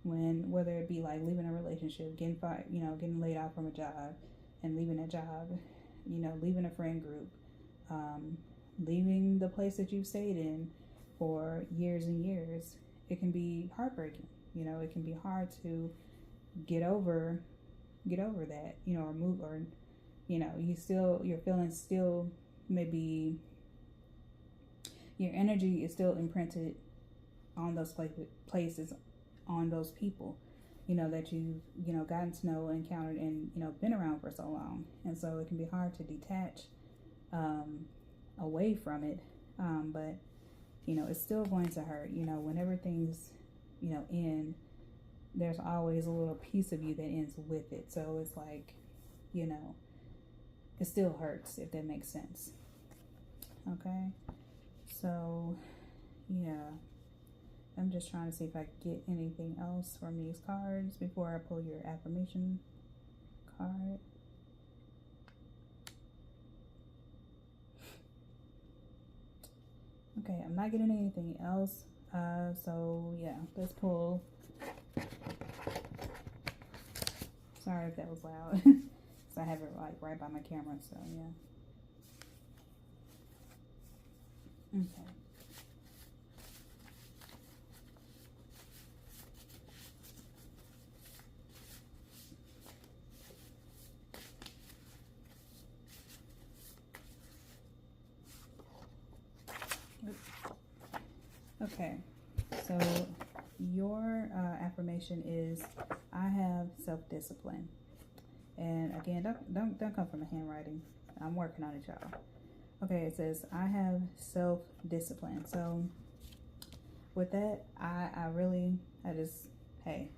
whether it be like leaving a relationship, getting fired, getting laid off from a job, and leaving a job, leaving a friend group, leaving the place that you've stayed in for years and years. It can be heartbreaking. It can be hard to get over that, or move, or your feelings still, maybe your energy is still imprinted on those places, on those people, that you've, gotten to know, encountered, and, been around for so long. And so it can be hard to detach away from it. But, it's still going to hurt, whenever things, end, there's always a little piece of you that ends with it. So it's like, it still hurts, if that makes sense. Okay. So, yeah. I'm just trying to see if I can get anything else from these cards before I pull your affirmation card. Okay, I'm not getting anything else. So yeah, let's pull. Sorry if that was loud. So I have it like right by my camera, so yeah. Okay. Okay, so your affirmation is, I have self-discipline. And again, don't come from the handwriting. I'm working on it, y'all. Okay, it says, I have self-discipline. So with that, hey,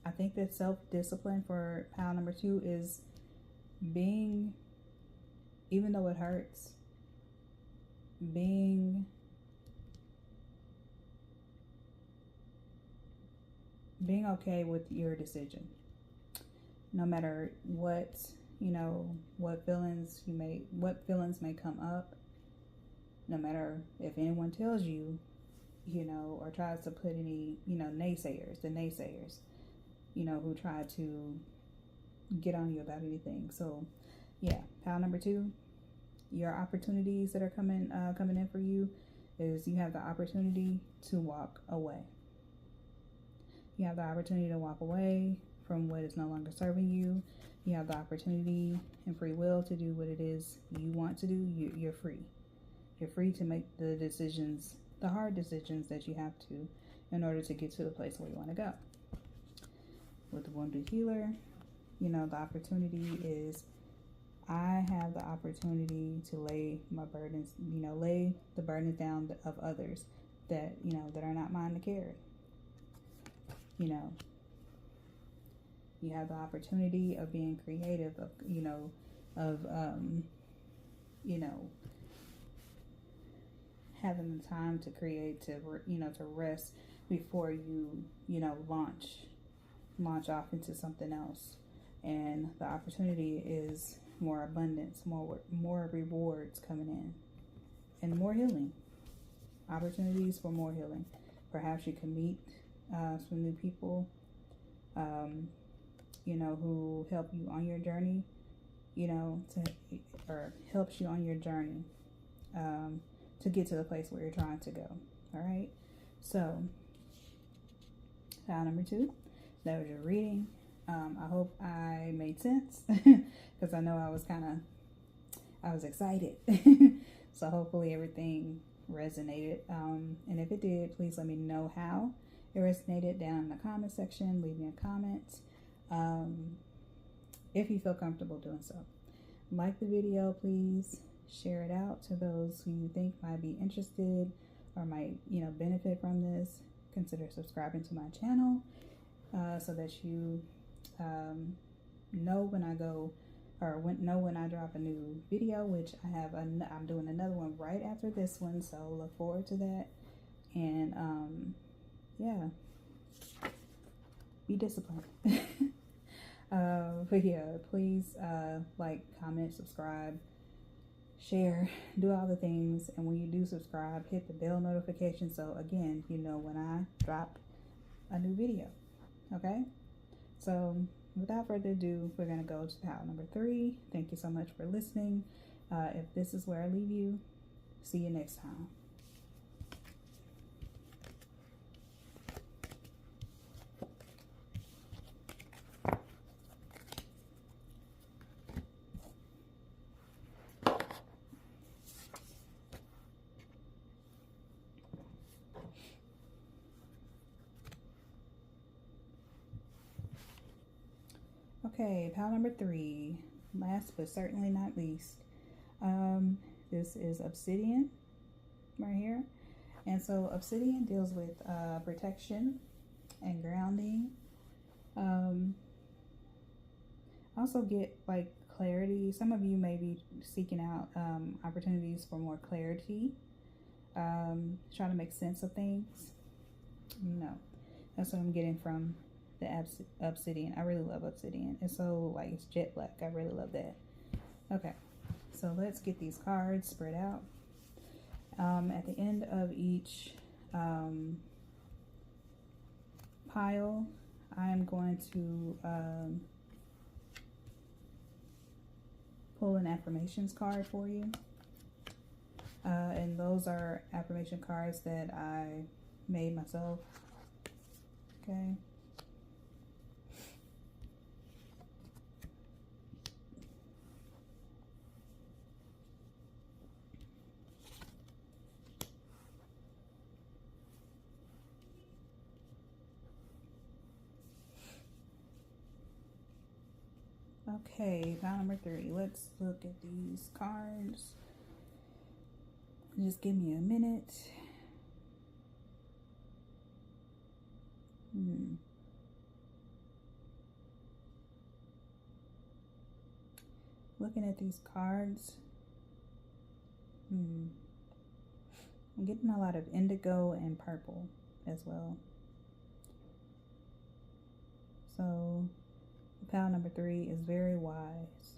I think that self-discipline for pile number 2 is being, even though it hurts, being okay with your decision, no matter what, what feelings may come up, no matter if anyone tells you, or tries to put any, naysayers, who try to get on you about anything. So yeah, pile number 2, your opportunities that are coming in for you is, you have the opportunity to walk away. You have the opportunity to walk away from what is no longer serving you. You have the opportunity and free will to do what it is you want to do. You're free. You're free to make the decisions, the hard decisions that you have to, in order to get to the place where you want to go. With the wounded healer, the opportunity is, I have the opportunity to lay my burdens, lay the burdens down of others that, that are not mine to carry. You have the opportunity of being creative, of having the time to create, to rest before you, launch off into something else. And the opportunity is more abundance, more rewards coming in, and more healing. Opportunities for more healing. Perhaps you can meet some new people, who help you on your journey, or helps you on your journey to get to the place where you're trying to go. All right. So, file number 2, that was your reading. I hope I made sense, because I know I was excited. So hopefully everything resonated. And if it did, please let me know how it resonated down in the comment section. Leave me a comment if you feel comfortable doing so. Like the video, please. Share it out to those who you think might be interested or might, benefit from this. Consider subscribing to my channel so that you know when I go, or when I drop a new video, which I'm doing another one right after this one, so look forward to that. And yeah, be disciplined. But yeah, please like, comment, subscribe, share, do all the things. And when you do subscribe, hit the bell notification, so again, when I drop a new video. Okay, so without further ado, we're going to go to pile number 3. Thank you so much for listening. If this is where I leave you, see you next time. Okay, pile number 3, last but certainly not least. This is obsidian right here. And so obsidian deals with protection and grounding. Also get like clarity. Some of you may be seeking out opportunities for more clarity, trying to make sense of things. No, that's what I'm getting from the obsidian. I really love obsidian. It's so, like, it's jet black. I really love that. Okay, so let's get these cards spread out. At the end of each pile, I am going to pull an affirmations card for you. And those are affirmation cards that I made myself. Okay. Okay, pile number 3. Let's look at these cards. Just give me a minute. Looking at these cards. I'm getting a lot of indigo and purple as well. So pile number 3 is very wise.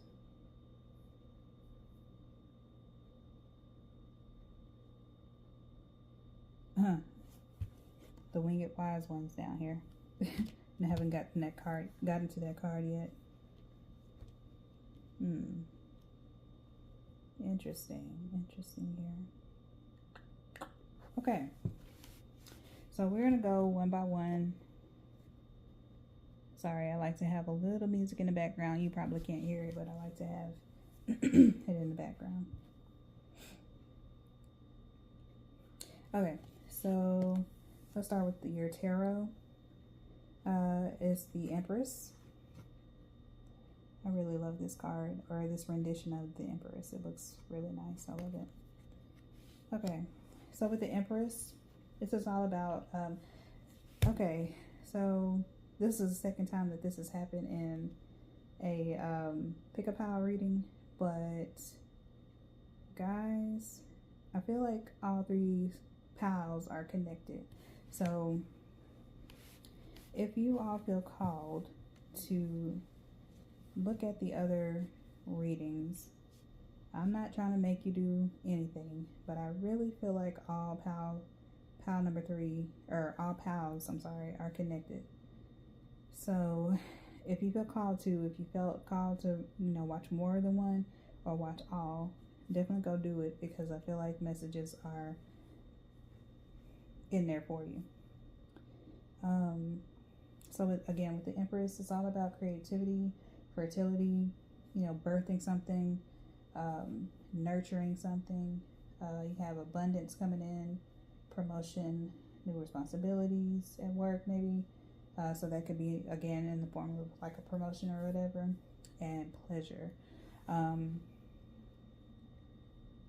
The winged wise one's down here. I haven't gotten to that card yet. Interesting here. Okay, so we're gonna go one by one. Sorry, I like to have a little music in the background. You probably can't hear it, but I like to have it in the background. Okay, so let's start with your tarot. It's the Empress. I really love this card, or this rendition of the Empress. It looks really nice. I love it. Okay, so with the Empress, this is all about, okay, so this is the second time that this has happened in a pick-a-pile reading, but guys, I feel like all 3 piles are connected. So if you all feel called to look at the other readings, I'm not trying to make you do anything, but I really feel like all pile number 3, or all piles, I'm sorry, are connected. So if you feel called to, if you felt called to, you know, watch more than one or watch all, definitely go do it, because I feel like messages are in there for you. So again, with the Empress, it's all about creativity, fertility, you know, birthing something, nurturing something. You have abundance coming in, promotion, new responsibilities at work maybe. So that could be, again, in the form of like a promotion or whatever, and pleasure.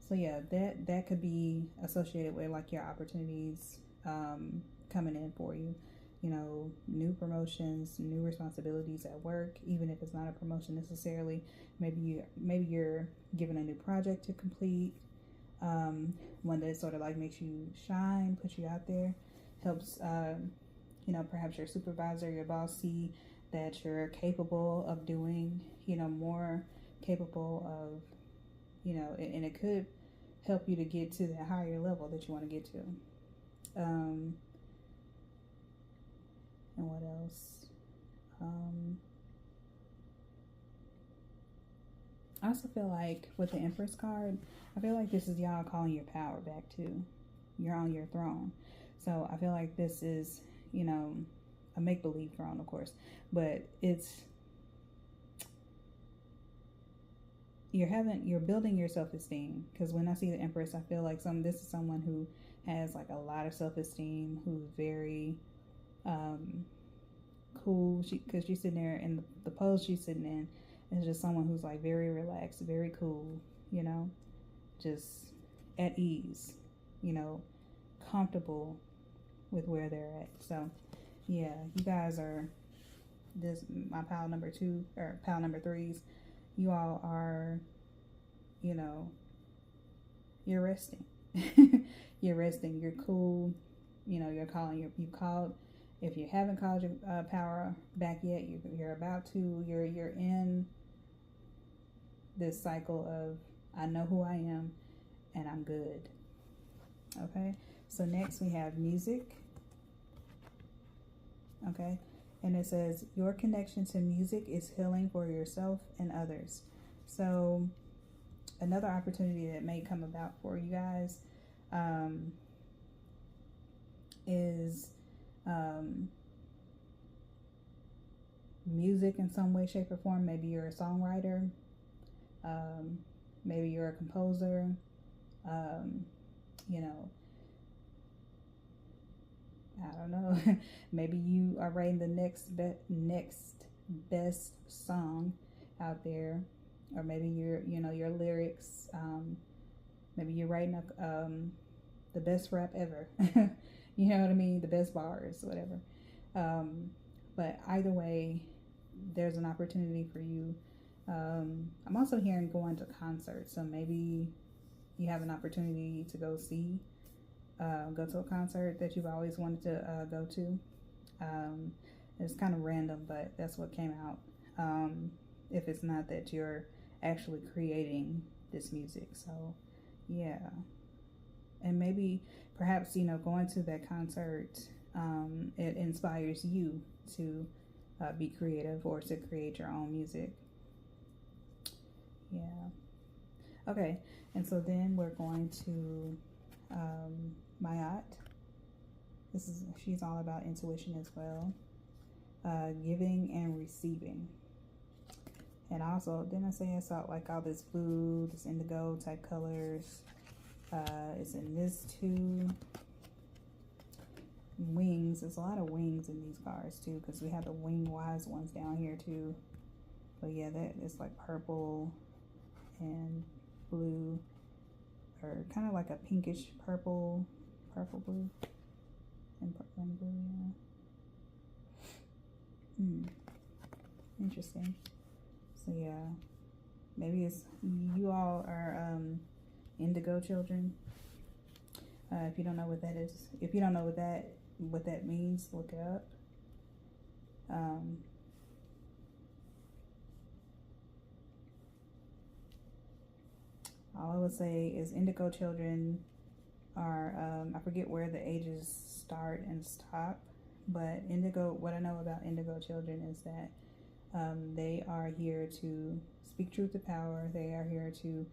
So yeah, that could be associated with like your opportunities coming in for you. You know, new promotions, new responsibilities at work, even if it's not a promotion necessarily. Maybe you're given a new project to complete, one that sort of like makes you shine, puts you out there, helps, you know, perhaps your supervisor, your boss see that you're capable of doing, you know, more capable of, you know, and it could help you to get to that higher level that you want to get to. And what else? I also feel like with the Empress card, I feel like this is y'all calling your power back too. You're on your throne. So I feel like this is, you know, a make-believe throne, of course, but you're building your self-esteem, because when I see the Empress, I feel like this is someone who has like a lot of self-esteem, who's very cool, because she's sitting there in the pose she's sitting in is just someone who's like very relaxed, very cool, you know, just at ease, you know, comfortable with where they're at. So yeah, you guys are my pile number 2 or pile number 3s. you all are, you know, you're resting. You're resting. You're cool. You know, you're calling. You called. If you haven't called your power back yet, you're about to. You're in this cycle of I know who I am, and I'm good. Okay. So next we have music. Okay. And it says your connection to music is healing for yourself and others. So another opportunity that may come about for you guys is music in some way, shape, or form. Maybe you're a songwriter. Maybe you're a composer. You know, I don't know. Maybe you are writing the next best song out there, or maybe your lyrics. Maybe you're writing the best rap ever. You know what I mean? The best bars, whatever. But either way, there's an opportunity for you. I'm also hearing going to concerts, so maybe you have an opportunity to go to a concert that you've always wanted to go to. It's kind of random, but that's what came out. If it's not that you're actually creating this music, so yeah. And maybe perhaps going to that concert, it inspires you to be creative or to create your own music. Yeah. Okay, and so then we're going to Mayat. She's all about intuition as well, giving and receiving. And also, didn't I say I saw like all this blue, this indigo type colors? It's in this too. Wings. There's a lot of wings in these cards too, because we have the wing wise ones down here too. But yeah, that is like purple and blue, or kind of like a pinkish purple blue, and purple and blue. Yeah. Interesting. So yeah, maybe it's you all are indigo children. If you don't know what that is, if you don't know what that means, look it up. All I would say is indigo children are, I forget where the ages start and stop, but what I know about indigo children is that they are here to speak truth to power. They are here to,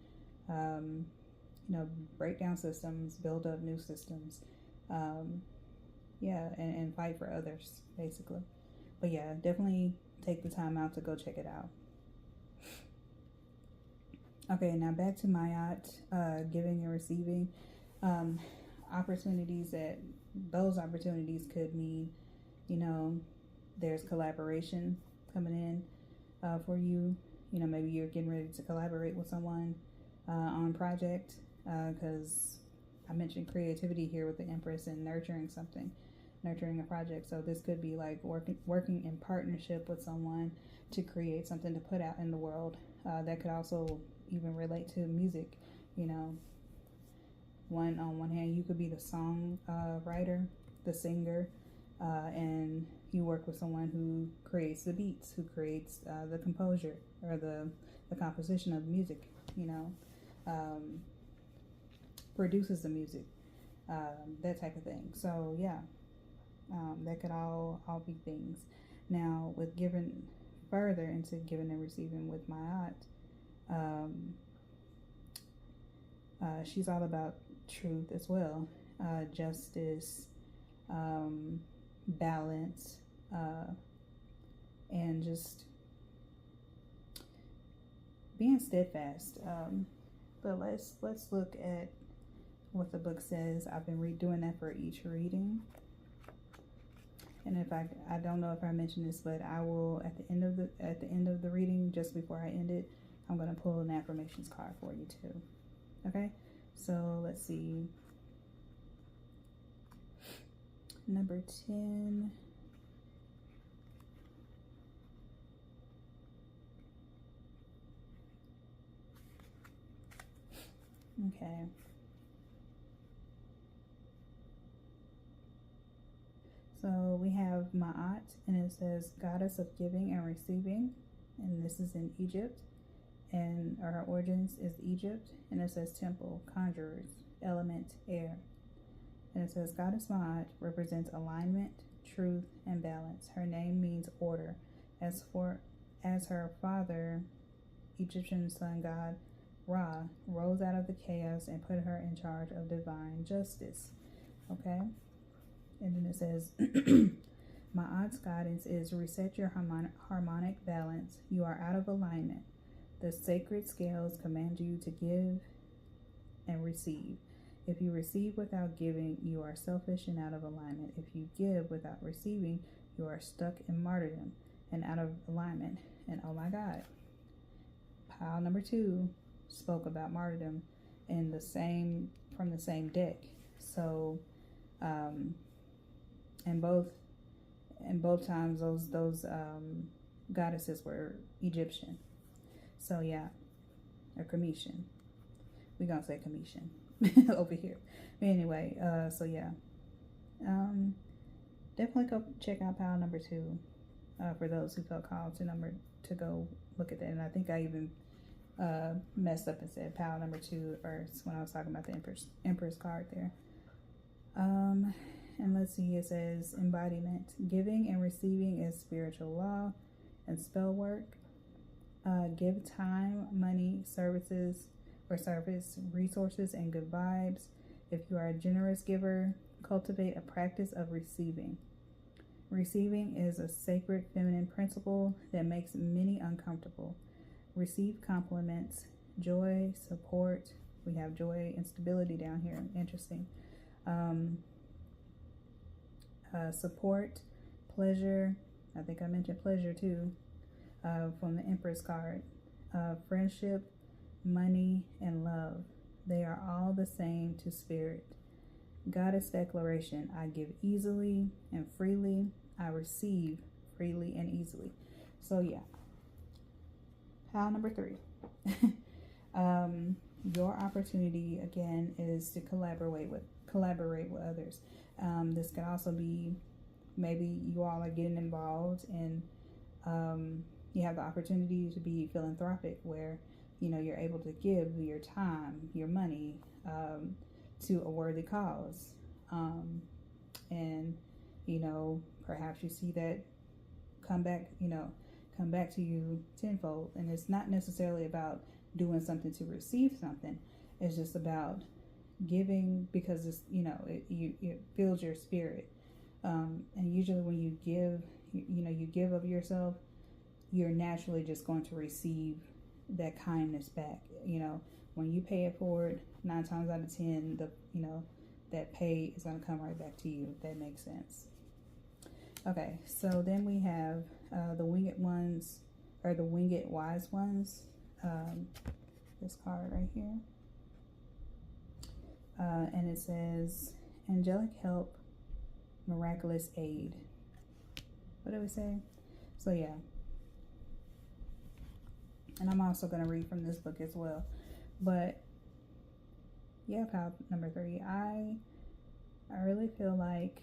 break down systems, build up new systems, and fight for others, basically. But yeah, definitely take the time out to go check it out. Okay, now back to Mayat, giving and receiving. Those opportunities could mean, there's collaboration coming in for you. Maybe you're getting ready to collaborate with someone on a project, because I mentioned creativity here with the Empress and nurturing a project. So this could be like working in partnership with someone to create something to put out in the world. That could also even relate to music. On one hand, you could be the song writer, the singer, and you work with someone who creates the beats, who creates the composure or the composition of music, produces the music, that type of thing. So yeah, that could all be things. Now with giving further into giving and receiving with Mayat, she's all about truth as well, justice, balance, and just being steadfast. But let's look at what the book says. I've been redoing that for each reading, and if I don't know if I mentioned this, but I will at the end of the reading, just before I end it, I'm going to pull an affirmations card for you too. Okay, so let's see. Number 10. Okay. So we have Ma'at, and it says goddess of giving and receiving, and this is in Egypt, and her origins is Egypt, and it says temple, conjurers, element, air. And it says goddess Ma'at represents alignment, truth, and balance. Her name means order. As her father, Egyptian sun god Ra, rose out of the chaos and put her in charge of divine justice. Okay? And then it says, Ma'at's guidance is reset your harmonic balance. You are out of alignment. The sacred scales command you to give and receive. If you receive without giving, you are selfish and out of alignment. If you give without receiving, you are stuck in martyrdom and out of alignment. And oh my God, pile number 2 spoke about martyrdom from the same deck. So, and both times those goddesses were Egyptian. So yeah, or Commission. We're gonna say Commission over here. But anyway, so yeah, definitely go check out pile number 2 for those who felt called to go look at that. And I think I even messed up and said pile number 2 first when I was talking about the Empress card there. And let's see, it says embodiment. Giving and receiving is spiritual law and spell work. Give time, money, service, resources, and good vibes. If you are a generous giver, cultivate a practice of receiving. Receiving is a sacred feminine principle that makes many uncomfortable. Receive compliments, joy, support. We have joy and stability down here. Interesting. Support, pleasure. I think I mentioned pleasure too, from the Empress card. Friendship, money, and love. They are all the same to spirit. Goddess declaration. I give easily and freely. I receive freely and easily. So yeah. Pile number 3. Your opportunity again is to collaborate with others. This could also be maybe you all are getting involved and you have the opportunity to be philanthropic where you're able to give your time, your money to a worthy cause, and perhaps you see that come back to you tenfold. And it's not necessarily about doing something to receive something. It's just about giving because it's it fills your spirit. And usually when you give, you give of yourself, you're naturally just going to receive that kindness back. When you pay it forward, 9 times out of 10, that pay is going to come right back to you, if that makes sense. Okay, so then we have the Winged Ones, or the Winged Wise Ones. This card right here. And it says, angelic help, miraculous aid. What do we say? So yeah. And I'm also going to read from this book as well. But yeah, pile number 3. I really feel like,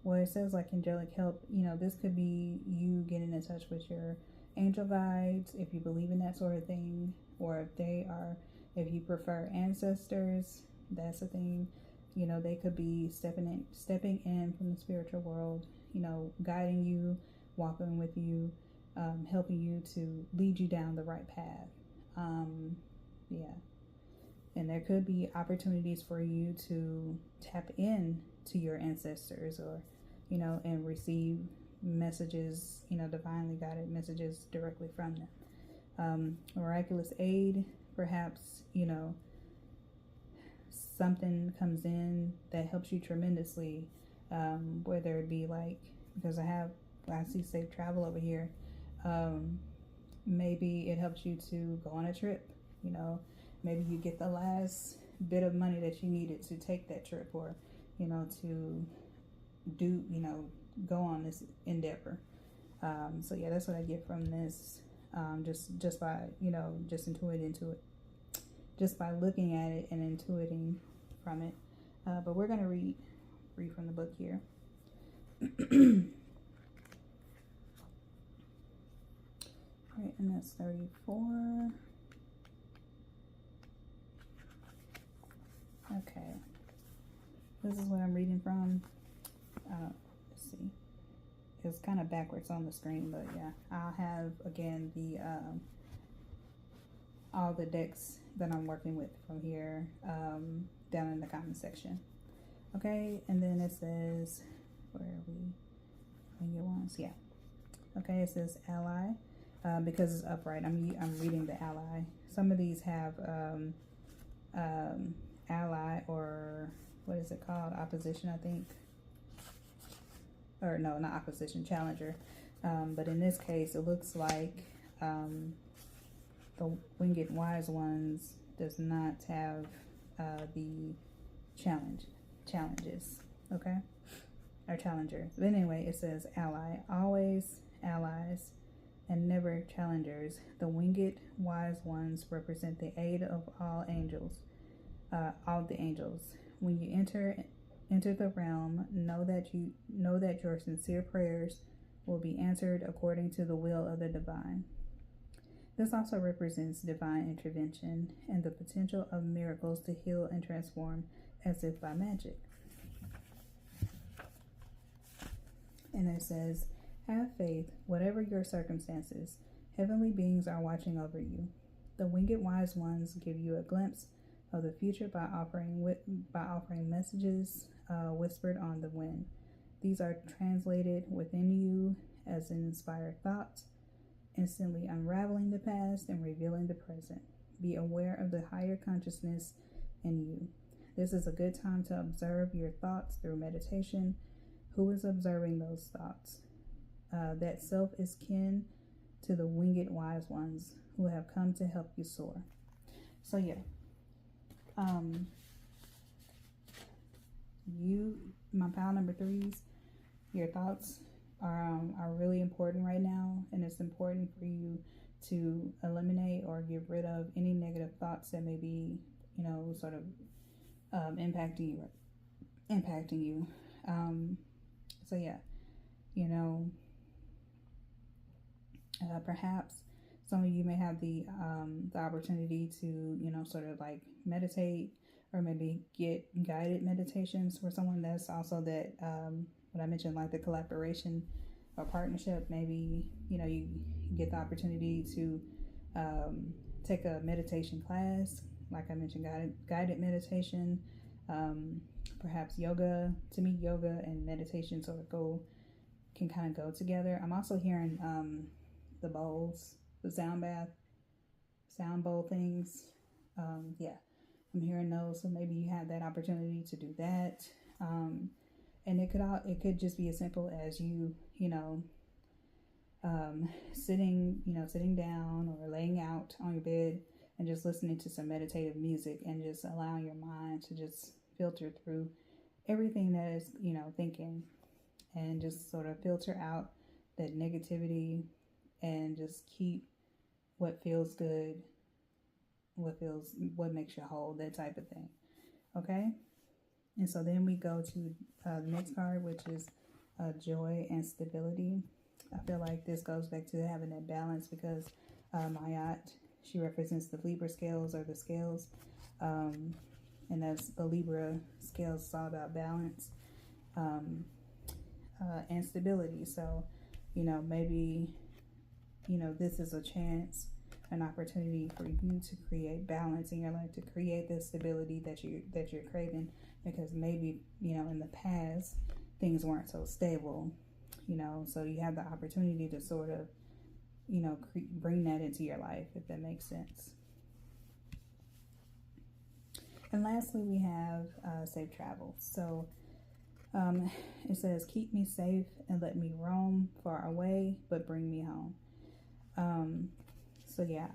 well, it says like angelic help. This could be you getting in touch with your angel guides, if you believe in that sort of thing, or if you prefer ancestors, that's a thing. They could be stepping in from the spiritual world, guiding you, walking with you, helping you to lead you down the right path. Yeah. And there could be opportunities for you to tap in to your ancestors, or and receive messages, divinely guided messages directly from them. Miraculous aid, perhaps, something comes in that helps you tremendously, whether it be like, because I see safe travel over here, maybe it helps you to go on a trip, maybe you get the last bit of money that you needed to take that trip, or to do, go on this endeavor. So yeah, that's what I get from this just by, just intuit into it, just by looking at it and intuiting from it. But we're going to read from the book here. Right, and that's 34. Okay, this is what I'm reading from. Let's see, it's kind of backwards on the screen, but yeah, I'll have again the all the decks that I'm working with from here down in the comment section. Okay, and then it says, where are we? Finger ones, yeah. Okay, it says ally. Because it's upright, I'm reading the ally. Some of these have ally, or what is it called? Opposition, I think. Or no, not opposition, challenger. But in this case, it looks like the Winged Wise Ones does not have the challenges, okay? Or challenger. But anyway, it says ally. Always allies and never challengers. The Winged Wise Ones represent the aid of all angels, all the angels. When you enter the realm, know that your sincere prayers will be answered according to the will of the divine. This also represents divine intervention and the potential of miracles to heal and transform as if by magic. And it says, have faith, whatever your circumstances. Heavenly beings are watching over you. The Winged Wise Ones give you a glimpse of the future by offering messages whispered on the wind. These are translated within you as an inspired thought, instantly unraveling the past and revealing the present. Be aware of the higher consciousness in you. This is a good time to observe your thoughts through meditation. Who is observing those thoughts? That self is kin to the Winged Wise Ones who have come to help you soar. So yeah, my pile number threes, your thoughts are really important right now, and it's important for you to eliminate or get rid of any negative thoughts that may be, sort of impacting you. So yeah, perhaps some of you may have the opportunity to, sort of like meditate, or maybe get guided meditations for someone that's also that, what I mentioned, like the collaboration or partnership. Maybe, you get the opportunity to take a meditation class, like I mentioned, guided meditation, perhaps yoga. To me, yoga and meditation sort of can kind of go together. I'm also hearing the bowls, the sound bowl things. Yeah, I'm hearing those. So maybe you have that opportunity to do that. And it could just be as simple as you sitting down or laying out on your bed and just listening to some meditative music and just allowing your mind to just filter through everything that is, thinking, and just sort of filter out that negativity and just keep what feels good, what makes you whole, that type of thing. Okay? And so then we go to the next card, which is joy and stability. I feel like this goes back to having that balance, because Mayat, she represents the Libra scales, or the scales. And that's the Libra scales. It's all about balance and stability. So, maybe, this is a chance, an opportunity for you to create balance in your life, to create the stability that you're craving, because maybe, in the past, things weren't so stable, so you have the opportunity to sort of, bring that into your life, if that makes sense. And lastly, we have safe travels. So it says, keep me safe and let me roam far away, but bring me home. So yeah,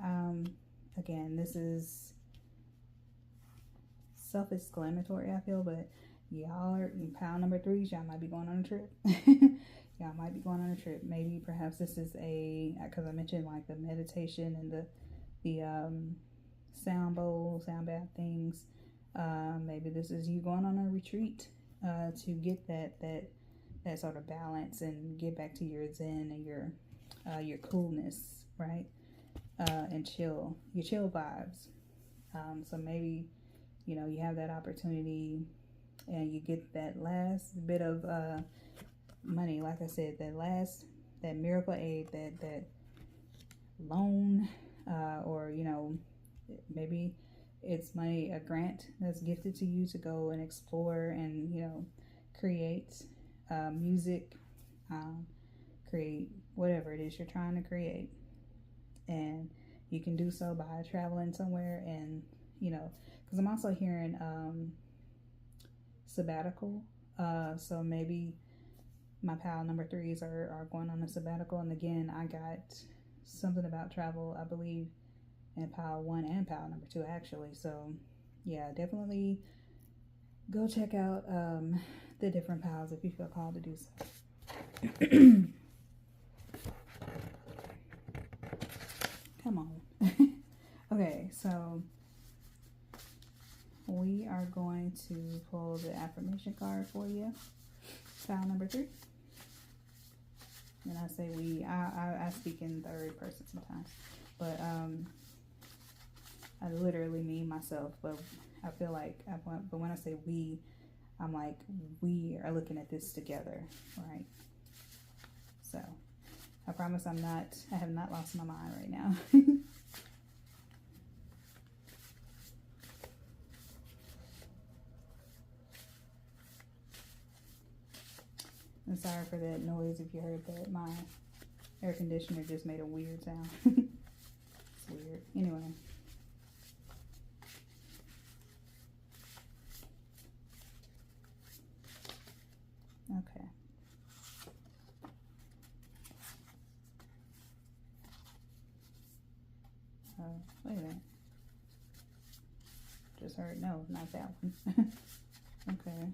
again, this is self-exclamatory, I feel, but y'all are pile number threes. Y'all might be going on a trip. y'all might be going on a trip. Maybe perhaps this is because I mentioned like the meditation and the sound bowl, sound bath things. Maybe this is you going on a retreat to get that sort of balance and get back to your zen and your coolness, right? And your chill vibes. So maybe, you know, you have that opportunity and you get that last bit of money. Like I said, that miracle aid, that loan, or, you know, maybe it's money, a grant that's gifted to you to go and explore and, you know, create music, create whatever it is you're trying to create. And you can do so by traveling somewhere. And, you know, because I'm also hearing sabbatical. So maybe my pile number 3s are going on a sabbatical. And again, I got something about travel, I believe, in pile 1 and pile number 2 actually. So yeah, definitely go check out the different piles if you feel called to do so. Come on. Okay, so we are going to pull the affirmation card for you, pile number 3. And I say we, I speak in third person sometimes, but I literally mean myself, but I feel like but when I say we, I'm like, we are looking at this together, right? So I promise I have not lost my mind right now. I'm sorry for that noise if you heard that. My air conditioner just made a weird sound. It's weird. Anyway. Okay. Wait a minute. Just heard no, not that one. Okay.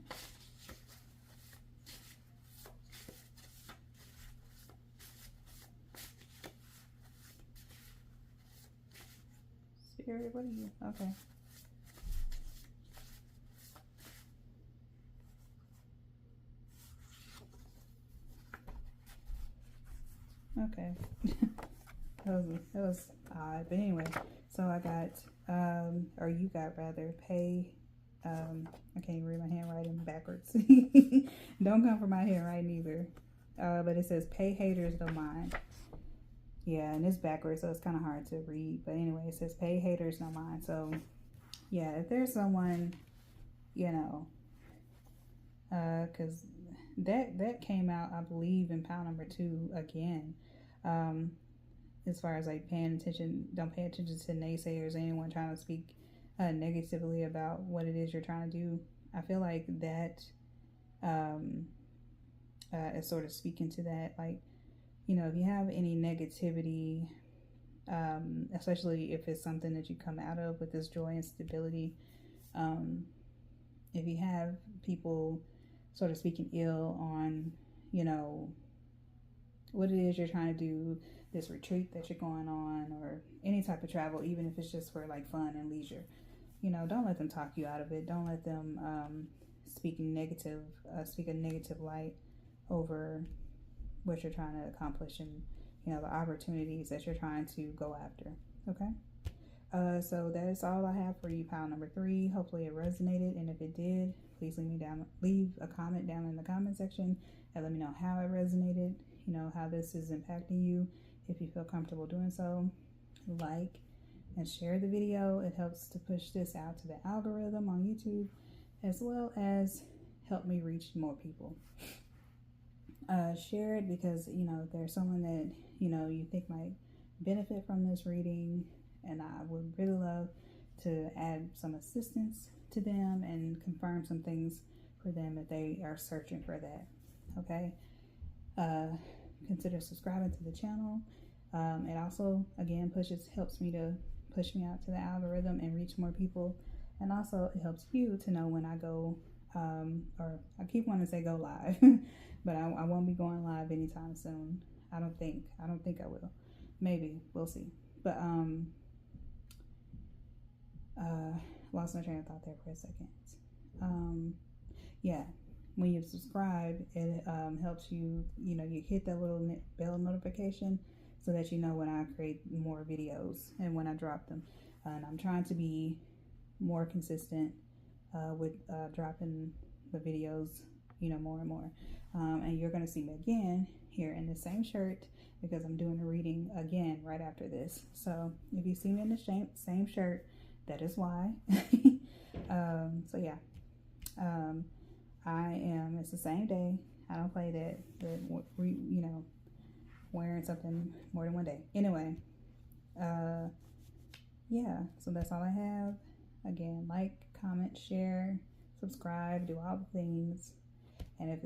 Spirit, what are you? Okay. Okay. that was odd, but anyway, so I got or you got rather, pay, I can't even read my handwriting backwards. Don't come for my handwriting either. But it says pay haters no mind. Yeah, and it's backwards, so it's kind of hard to read, but anyway, it says pay haters no mind. So yeah, if there's someone, you know, because that came out, I believe, in pile number 2 again. As far as like don't pay attention to naysayers, anyone trying to speak negatively about what it is you're trying to do. I feel like that is sort of speaking to that. Like, you know, if you have any negativity, especially if it's something that you come out of with this joy and stability, if you have people sort of speaking ill on, you know, what it is you're trying to do, this retreat that you're going on, or any type of travel, even if it's just for like fun and leisure, you know, don't let them talk you out of it. Don't let them speak a negative light over what you're trying to accomplish and, you know, the opportunities that you're trying to go after. Okay. So that is all I have for you, pile number 3. Hopefully it resonated, and if it did, please leave a comment down in the comment section and let me know how it resonated, you know, how this is impacting you. If you feel comfortable doing so, like and share the video. It helps to push this out to the algorithm on YouTube, as well as help me reach more people. Share it because, you know, if there's someone that, you know, you think might benefit from this reading, and I would really love to add some assistance to them and confirm some things for them if they are searching for that. Okay. Consider subscribing to the channel. It also, again, helps me to push me out to the algorithm and reach more people. And also it helps you to know when I go or I keep wanting to say go live, but I won't be going live anytime soon. I don't think I will. Maybe, we'll see. But lost my train of thought there for a second. Yeah, when you subscribe, it helps you, you hit that little bell notification so that you know when I create more videos and when I drop them. And I'm trying to be more consistent with dropping the videos, more and more. And you're going to see me again here in the same shirt because I'm doing a reading again right after this. So if you see me in the same shirt, that is why. So yeah, it's the same day. I don't play that wearing something more than one day. Anyway, yeah, so that's all I have. Again, like, comment, share, subscribe, do all the things. And if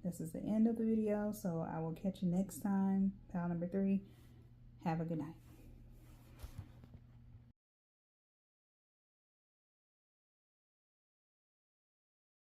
this is the end of the video, so I will catch you next time. Pile number 3. Have a good night.